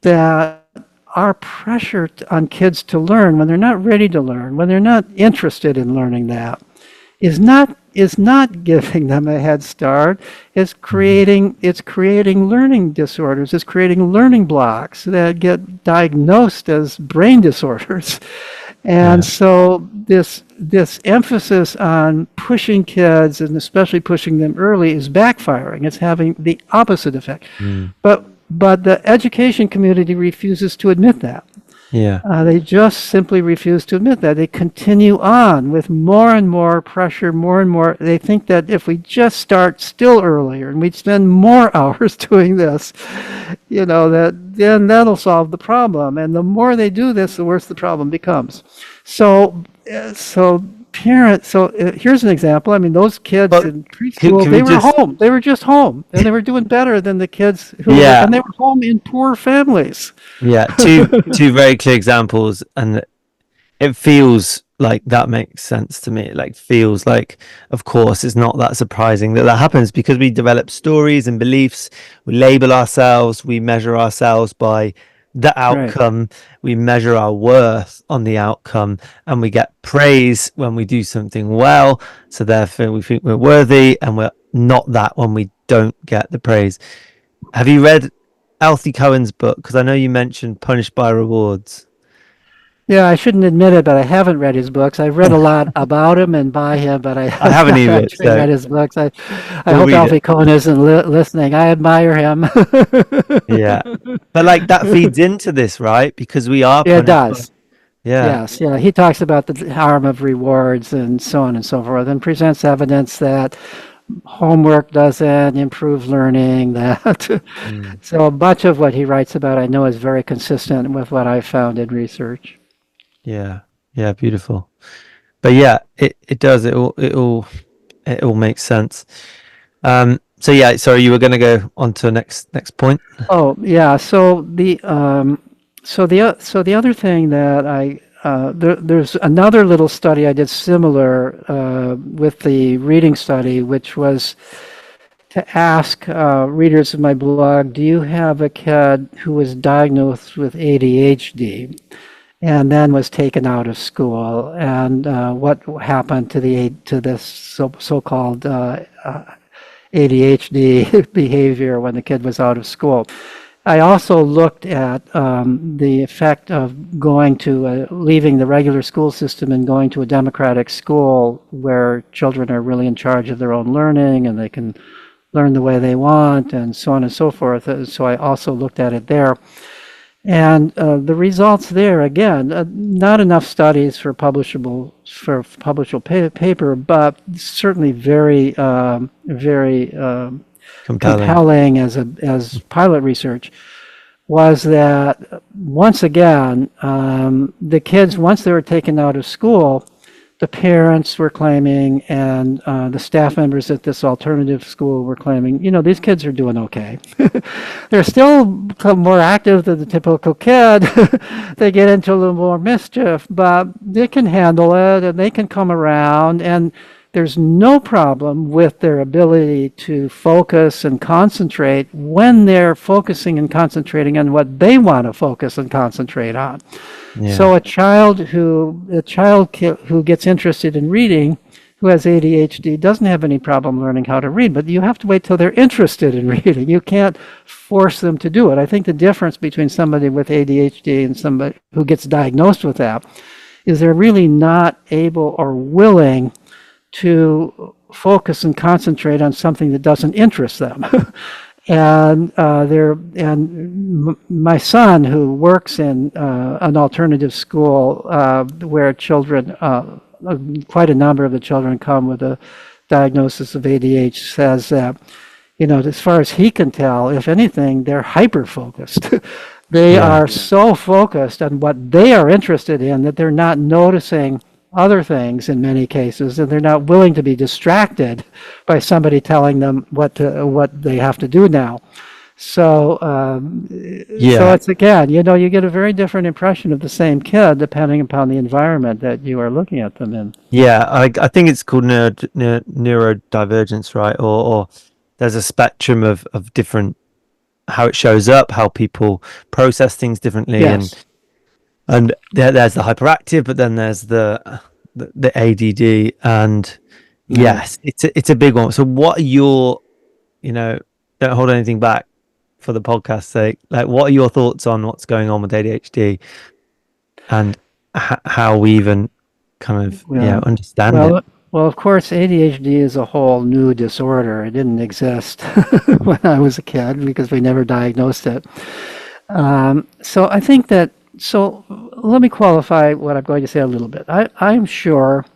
that our pressure on kids to learn when they're not ready to learn, when they're not interested in learning that, is not giving them a head start. It's creating learning disorders. It's creating learning blocks that get diagnosed as brain disorders. And so this emphasis on pushing kids, and especially pushing them early, is backfiring. It's having the opposite effect. But the education community refuses to admit that. They just simply refuse to admit that. They continue on with more and more pressure, more and more. They think that if we just start still earlier and we spend more hours doing this, that then that'll solve the problem. And the more they do this, the worse the problem becomes. So here's an example. I mean, those kids in preschool, they were home. They were just home, and they were doing better than the kids who were, and they were home in poor families. Two very clear examples, and it feels like that makes sense to me. It feels like, of course, it's not that surprising that happens, because we develop stories and beliefs. We label ourselves. We measure ourselves by the outcome. We measure our worth on the outcome, and we get praise when we do something well, so therefore we think we're worthy, and we're not that when we don't get the praise. Have you read Alfie Cohen's book? Because I know you mentioned Punished by Rewards. Yeah, I shouldn't admit it, but I haven't read his books. I've read a lot about him and by him, but I haven't either read his books. I hope Alfie Cohen isn't listening. I admire him. But that feeds into this, right? Because we are punished. It does. Yes. He talks about the harm of rewards and so on and so forth, and presents evidence that homework doesn't improve learning. So much of what he writes about, I know, is very consistent with what I've found in research. Yeah. Yeah. Beautiful. But yeah, it does. It all makes sense. So yeah, sorry, you were going to go on to next point. Oh, yeah. So the other thing that there's another little study I did similar with the reading study, which was to ask readers of my blog, do you have a kid who was diagnosed with ADHD and then was taken out of school, and what happened to this so-called ADHD behavior when the kid was out of school? I also looked at the effect of going to leaving the regular school system and going to a democratic school where children are really in charge of their own learning and they can learn the way they want and so on and so forth. So I also looked at it there. And the results there, again, not enough studies for publishable paper, but certainly very Compelling. compelling as pilot research, was that once again, the kids, once they were taken out of school, the parents were claiming, and the staff members at this alternative school were claiming, these kids are doing okay. They're still more active than the typical kid. They get into a little more mischief, but they can handle it and they can come around, and there's no problem with their ability to focus and concentrate when they're focusing and concentrating on what they want to focus and concentrate on. Yeah. So a child who gets interested in reading, who has ADHD, doesn't have any problem learning how to read, but you have to wait till they're interested in reading. You can't force them to do it. I think the difference between somebody with ADHD and somebody who gets diagnosed with that is they're really not able or willing to focus and concentrate on something that doesn't interest them. And my son, who works in an alternative school where children, quite a number of the children come with a diagnosis of ADHD, says that, as far as he can tell, if anything, they're hyper focused. They are so focused on what they are interested in that they're not noticing other things in many cases, and they're not willing to be distracted by somebody telling them what they have to do now. So it's again, you get a very different impression of the same kid depending upon the environment that you are looking at them in. Yeah, I think it's called neurodivergence, right? Or there's a spectrum of different, how it shows up, how people process things differently, Yes. and there's the hyperactive, but then there's the ADD, and yes, it's a big one. So what are your, don't hold anything back for the podcast's sake. Like, what are your thoughts on what's going on with ADHD and how we even kind of understand it? Well, of course, ADHD is a whole new disorder. It didn't exist when I was a kid because we never diagnosed it. So I think that. So let me qualify what I'm going to say a little bit. I'm sure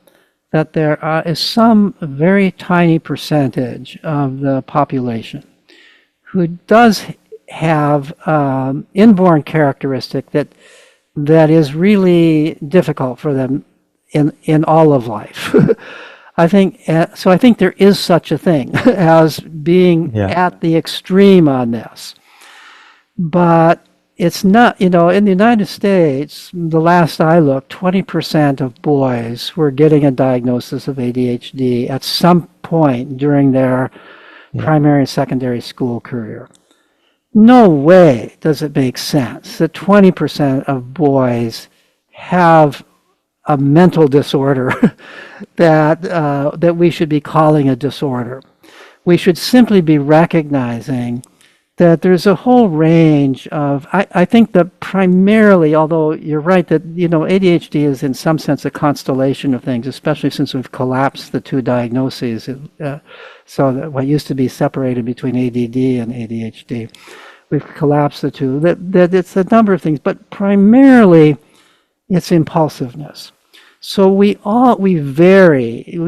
that there is some very tiny percentage of the population who does have inborn characteristic that is really difficult for them in all of life. I think so. I think there is such a thing as being at the extreme on this, but it's not, in the United States, the last I looked, 20% of boys were getting a diagnosis of ADHD at some point during their primary and secondary school career. No way does it make sense that 20% of boys have a mental disorder that we should be calling a disorder. We should simply be recognizing that there's a whole range of, I think that primarily, although you're right that, ADHD is in some sense a constellation of things, especially since we've collapsed the two diagnoses. So that what used to be separated between ADD and ADHD, we've collapsed the two. That it's a number of things, but primarily it's impulsiveness. So we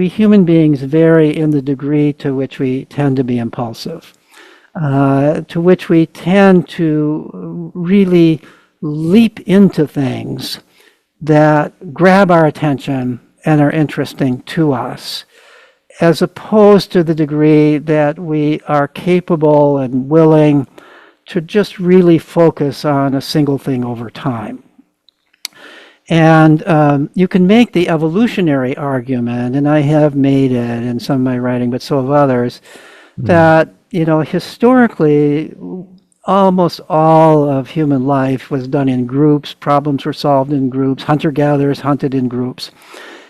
human beings vary in the degree to which we tend to be impulsive. To which we tend to really leap into things that grab our attention and are interesting to us, as opposed to the degree that we are capable and willing to just really focus on a single thing over time. And you can make the evolutionary argument, and I have made it in some of my writing, but so have others, that, historically, almost all of human life was done in groups. Problems were solved in groups. Hunter-gatherers hunted in groups.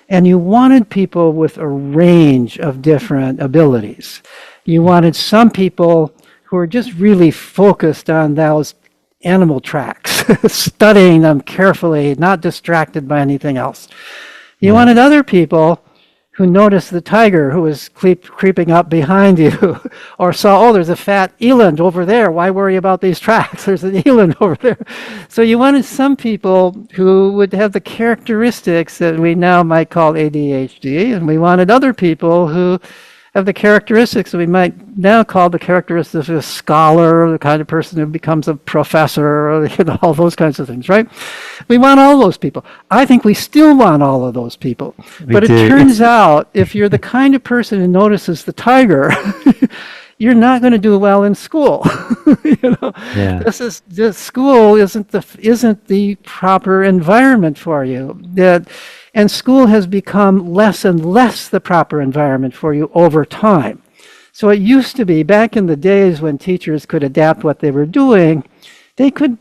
And you wanted people with a range of different abilities. You wanted some people who were just really focused on those animal tracks, studying them carefully, not distracted by anything else. You wanted other people who noticed the tiger who was creeping up behind you, or saw, there's a fat eland over there. Why worry about these tracks? There's an eland over there. So you wanted some people who would have the characteristics that we now might call ADHD, and we wanted other people who have the characteristics that we might now call the characteristics of a scholar, the kind of person who becomes a professor, or, all those kinds of things, right? We want all those people. I think we still want all of those people. But it turns out, if you're the kind of person who notices the tiger, you're not going to do well in school. School isn't the proper environment for you. And school has become less and less the proper environment for you over time. So it used to be, back in the days when teachers could adapt what they were doing, they could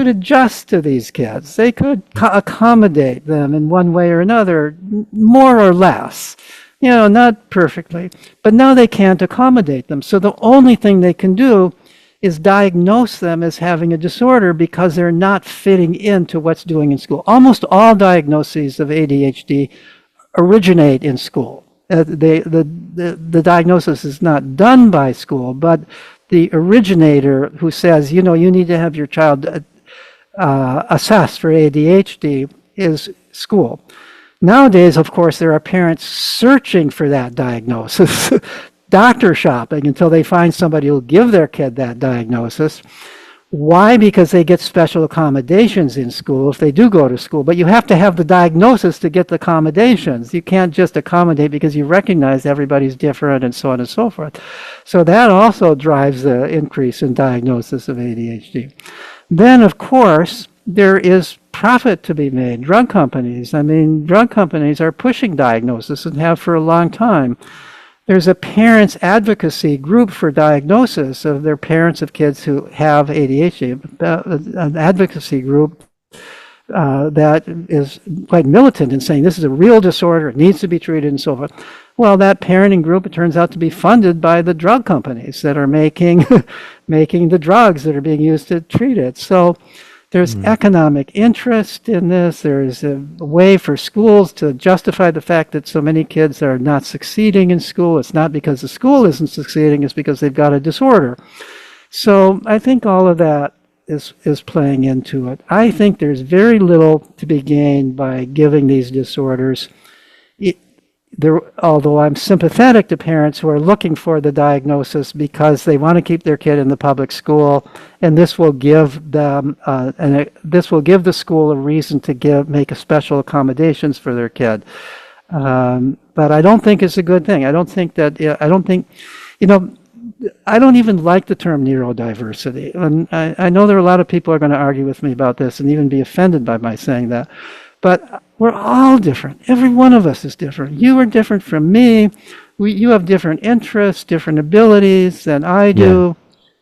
adjust to these kids. They could accommodate them in one way or another, more or less. Not perfectly. But now they can't accommodate them. So the only thing they can do is diagnose them as having a disorder because they're not fitting into what's doing in school. Almost all diagnoses of ADHD originate in school. The diagnosis is not done by school, but the originator who says, you need to have your child assessed for ADHD is school. Nowadays, of course, there are parents searching for that diagnosis, doctor shopping until they find somebody who'll give their kid that diagnosis. Why? Because they get special accommodations in school if they do go to school. But you have to have the diagnosis to get the accommodations. You can't just accommodate because you recognize everybody's different and so on and so forth. So that also drives the increase in diagnosis of ADHD. Then, of course, there is profit to be made. Drug companies are pushing diagnosis and have for a long time. There's a parents' advocacy group for diagnosis of their parents of kids who have ADHD, an advocacy group that is quite militant in saying this is a real disorder, it needs to be treated and so forth. Well, that parenting group, it turns out to be funded by the drug companies that are making the drugs that are being used to treat it. So there's economic interest in this. There's a way for schools to justify the fact that so many kids are not succeeding in school. It's not because the school isn't succeeding, it's because they've got a disorder. So I think all of that is playing into it. I think there's very little to be gained by giving these disorders. Although I'm sympathetic to parents who are looking for the diagnosis because they want to keep their kid in the public school, and this will give them this will give the school a reason to make a special accommodations for their kid. But I don't think it's a good thing. I don't even like the term neurodiversity, and I know there are a lot of people who are going to argue with me about this and even be offended by my saying that. But we're all different. Every one of us is different. You are different from me. You have different interests, different abilities than I do.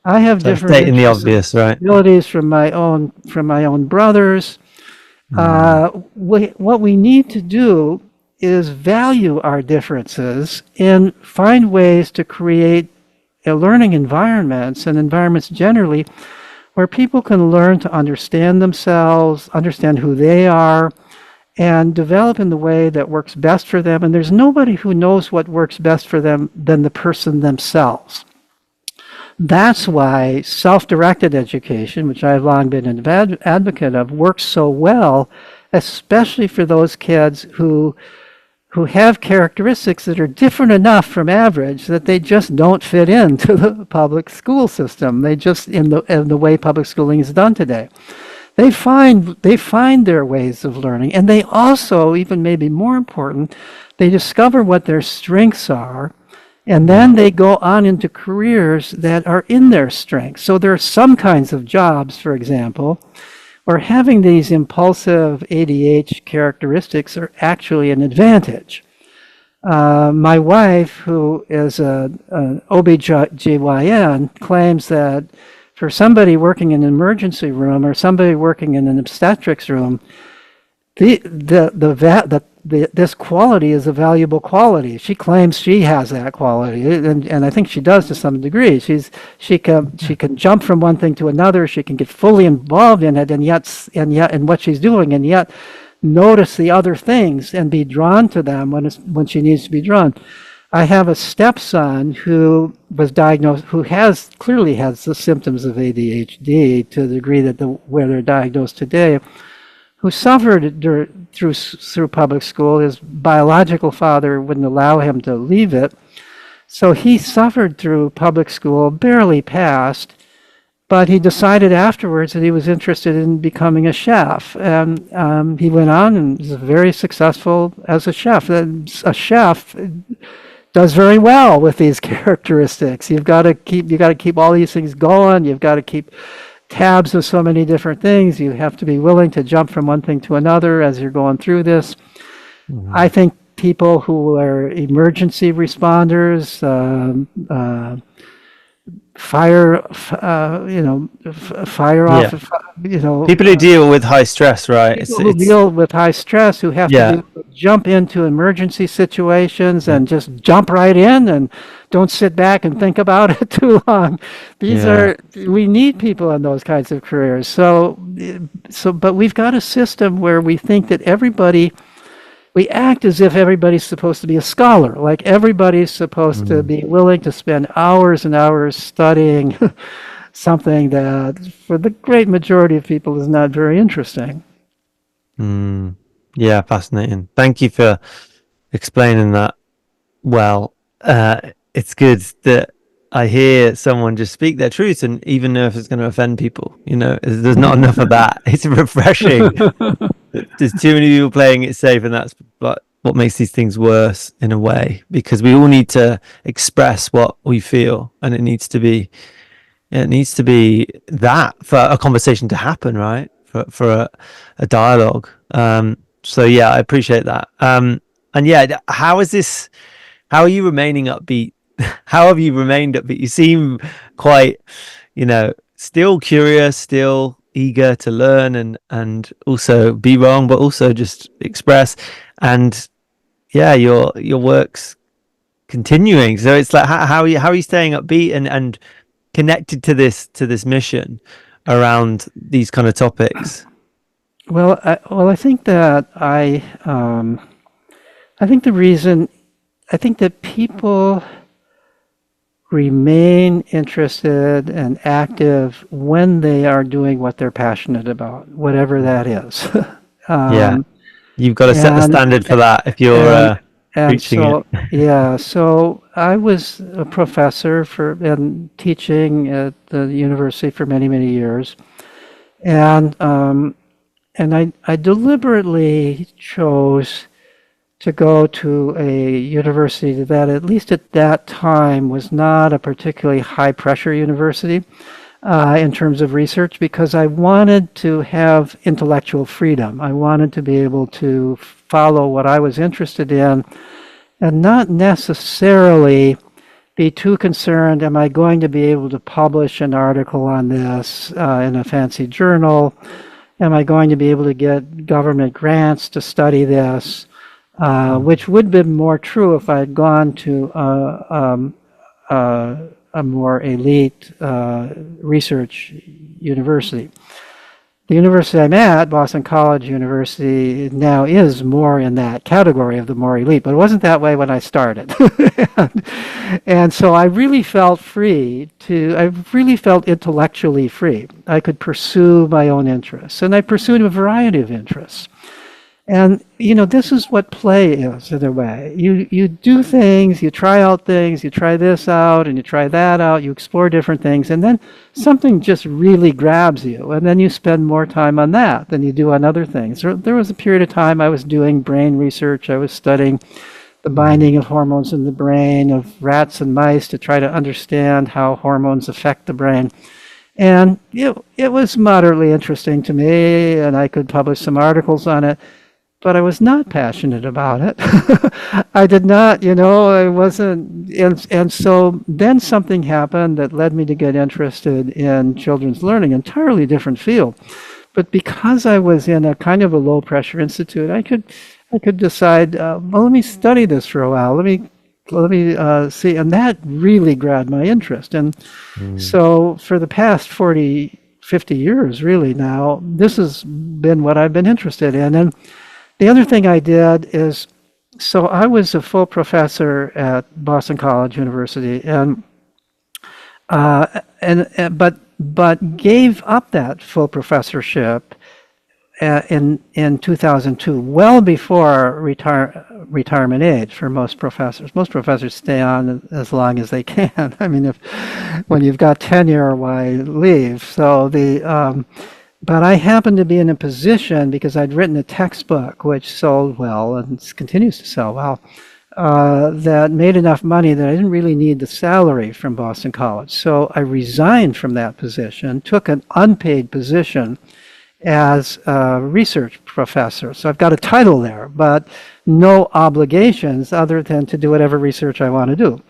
Yeah. I have different stating the obvious, right? Abilities from my own brothers. What we need to do is value our differences and find ways to create learning environments and environments generally where people can learn to understand themselves, understand who they are, and develop in the way that works best for them. And there's nobody who knows what works best for them than the person themselves. That's why self-directed education, which I've long been an advocate of, works so well, especially for those kids who have characteristics that are different enough from average that they just don't fit into the public school system. They just, in the way public schooling is done today. They find their ways of learning, and they also, even maybe more important, they discover what their strengths are, and then they go on into careers that are in their strengths. So there are some kinds of jobs, for example, where having these impulsive ADH characteristics are actually an advantage. My wife, who is an OBGYN, claims that for somebody working in an emergency room or somebody working in an obstetrics room, this quality is a valuable quality. She claims she has that quality, and I think she does to some degree. She can jump from one thing to another. She can get fully involved in it, and yet in what she's doing, and yet notice the other things and be drawn to them when she needs to be drawn. I have a stepson who was diagnosed, who clearly has the symptoms of ADHD to the degree that where they're diagnosed today, who suffered through public school. His biological father wouldn't allow him to leave it, so he suffered through public school, barely passed, but he decided afterwards that he was interested in becoming a chef, and he went on and was very successful as a chef. A chef does very well with these characteristics. You've got to keep all these things going. You've got to keep tabs of so many different things. You have to be willing to jump from one thing to another as you're going through this. I think people who are emergency responders, fire Yeah. off, People who deal with high stress, right? people who deal with high stress, who have to be able to jump into emergency situations and just jump right in and don't sit back and think about it too long. We need people in those kinds of careers. But we've got a system where we think that we act as if everybody's supposed to be a scholar, like everybody's supposed to be willing to spend hours and hours studying something that for the great majority of people is not very interesting. Yeah, fascinating. Thank you for explaining that well. It's good that I hear someone just speak their truth, and even know if it's going to offend people, there's not enough of that. It's refreshing. There's too many people playing it safe, and that's what makes these things worse in a way, because we all need to express what we feel, and it needs to be that for a conversation to happen, right? For a dialogue. So yeah, I appreciate that. And yeah, how are you remaining upbeat? How have you remained upbeat? You seem quite, still curious, still eager to learn and also be wrong, but also just express. And yeah, your work's continuing. So it's like, how are you staying upbeat and connected to this mission around these kind of topics? Well, I think that I think that people remain interested and active when they are doing what they're passionate about, whatever that is. Yeah, you've got to set the standard for that if you're preaching so, it. yeah, so I was a professor and teaching at the university for many, many years. And I deliberately chose to go to a university that, at least at that time, was not a particularly high-pressure university in terms of research, because I wanted to have intellectual freedom. I wanted to be able to follow what I was interested in and not necessarily be too concerned, am I going to be able to publish an article on this in a fancy journal? Am I going to be able to get government grants to study this? Which would have been more true if I had gone to a more elite research university. The university I'm at, Boston College University, now is more in that category of the more elite, but it wasn't that way when I started. and so I really felt intellectually free. I could pursue my own interests, and I pursued a variety of interests. And this is what play is in a way. You do things, you try out things, you try this out and you try that out, you explore different things, and then something just really grabs you, and then you spend more time on that than you do on other things. There was a period of time I was doing brain research. I was studying the binding of hormones in the brain of rats and mice to try to understand how hormones affect the brain. And it was moderately interesting to me, and I could publish some articles on it, but I was not passionate about it. I did not, I wasn't, and so then something happened that led me to get interested in children's learning, entirely different field. But because I was in a kind of a low pressure institute, I could decide, well, let me study this for a while. Let me see, and that really grabbed my interest. And so for the past 40, 50 years, really now, this has been what I've been interested in. And the other thing I did is, so I was a full professor at Boston College University, but gave up that full professorship in 2002, well before retirement age for most professors. Most professors stay on as long as they can. I mean, when you've got tenure, why leave? But I happened to be in a position because I'd written a textbook which sold well and continues to sell well, that made enough money that I didn't really need the salary from Boston College. So I resigned from that position, took an unpaid position as a research professor. So I've got a title there, but no obligations other than to do whatever research I want to do.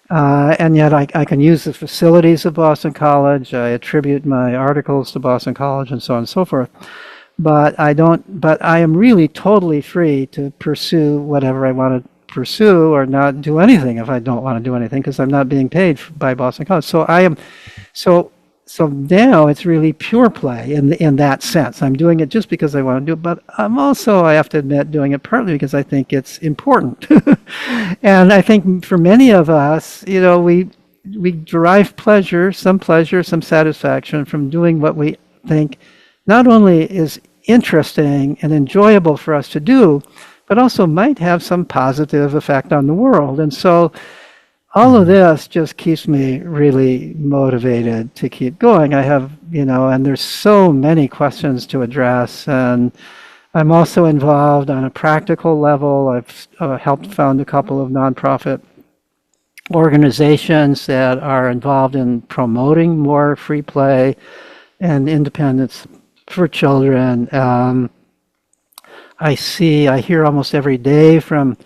And yet I can use the facilities of Boston College. I attribute my articles to Boston College and so on and so forth. But I am really totally free to pursue whatever I want to pursue or not do anything if I don't want to do anything because I'm not being paid by Boston College. So now it's really pure play in that sense. I'm doing it just because I want to do it, but I'm also, I have to admit, doing it partly because I think it's important. And I think for many of us, we derive pleasure, some satisfaction from doing what we think not only is interesting and enjoyable for us to do, but also might have some positive effect on the world. And so all of this just keeps me really motivated to keep going. I have, and there's so many questions to address. And I'm also involved on a practical level. I've helped found a couple of nonprofit organizations that are involved in promoting more free play and independence for children. I hear almost every day from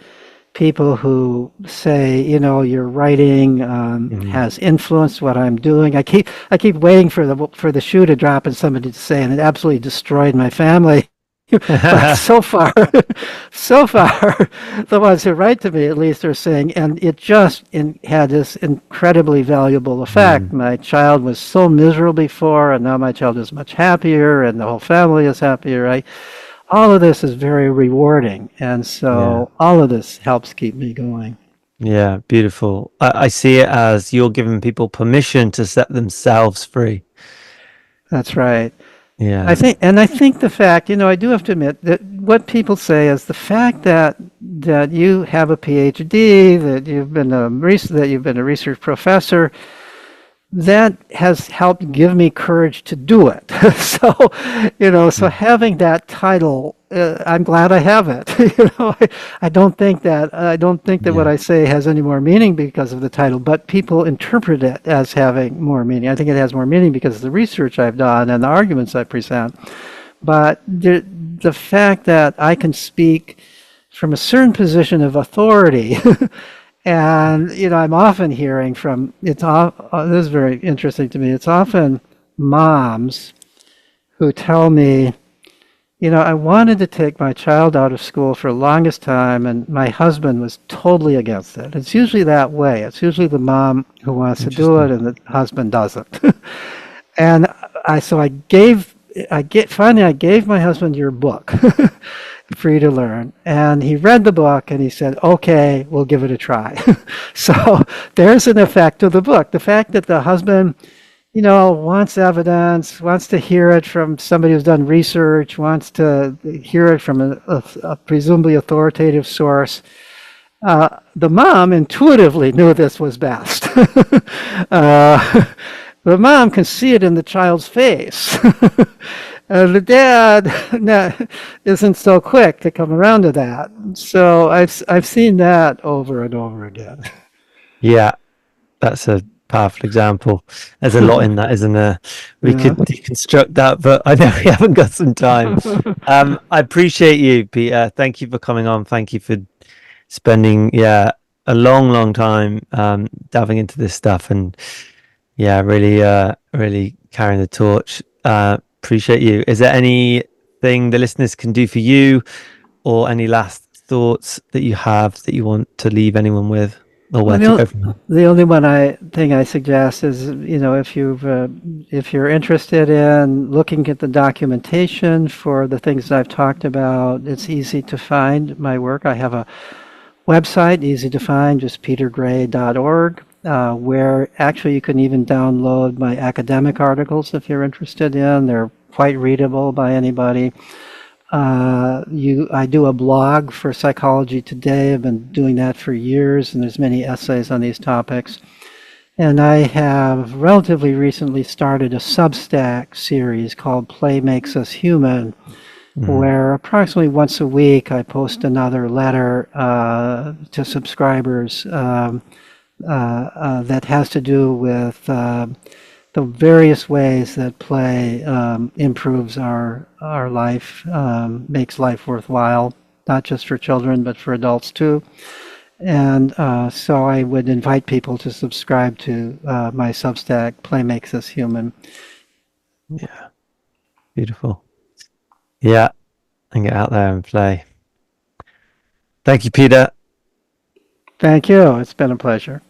people who say, your writing has influenced what I'm doing. I keep waiting for the shoe to drop and somebody to say, and it absolutely destroyed my family. But so far, the ones who write to me at least are saying, and it just had this incredibly valuable effect. My child was so miserable before, and now my child is much happier, and the whole family is happier. All of this is very rewarding, and so all of this helps keep me going. Yeah, beautiful. I see it as you're giving people permission to set themselves free. That's right. Yeah. I think the fact, I do have to admit that what people say is the fact that you have a PhD, that you've been a research professor, that has helped give me courage to do it. So having that title, I'm glad I have it. I don't think that what I say has any more meaning because of the title, but people interpret it as having more meaning. I think it has more meaning because of the research I've done and the arguments I present. But the fact that I can speak from a certain position of authority. And, I'm often hearing from, this is very interesting to me, it's often moms who tell me, I wanted to take my child out of school for the longest time, and my husband was totally against it. It's usually that way. It's usually the mom who wants to do it, and the husband doesn't. And finally I gave my husband your book. Free to Learn. And he read the book and he said, okay, we'll give it a try. So there's an effect of the book. The fact that the husband, wants evidence, wants to hear it from somebody who's done research, wants to hear it from a presumably authoritative source. The mom intuitively knew this was best. The mom can see it in the child's face. The dad isn't so quick to come around to that. So I've seen that over and over again. Yeah, that's a powerful example. There's a lot in that, isn't there? We Yeah. could deconstruct that, but I know we haven't got some time. I appreciate you, Peter. Thank you for coming on. Thank you for spending, a long time diving into this stuff, and really carrying the torch. Appreciate you. Is there anything the listeners can do for you, or any last thoughts that you have that you want to leave anyone with, or Well, where to go from there? the only thing I suggest is, if you're interested in looking at the documentation for the things I've talked about, it's easy to find my work. I have a website, easy to find, just petergray.org, where actually you can even download my academic articles if you're interested in. They're quite readable by anybody. I do a blog for Psychology Today. I've been doing that for years, and there's many essays on these topics. And I have relatively recently started a Substack series called Play Makes Us Human, where approximately once a week I post another letter to subscribers that has to do with the various ways that play improves our life, makes life worthwhile, not just for children, but for adults too. And so I would invite people to subscribe to my Substack, Play Makes Us Human. Yeah, beautiful. Yeah, and get out there and play. Thank you, Peter. Thank you. It's been a pleasure.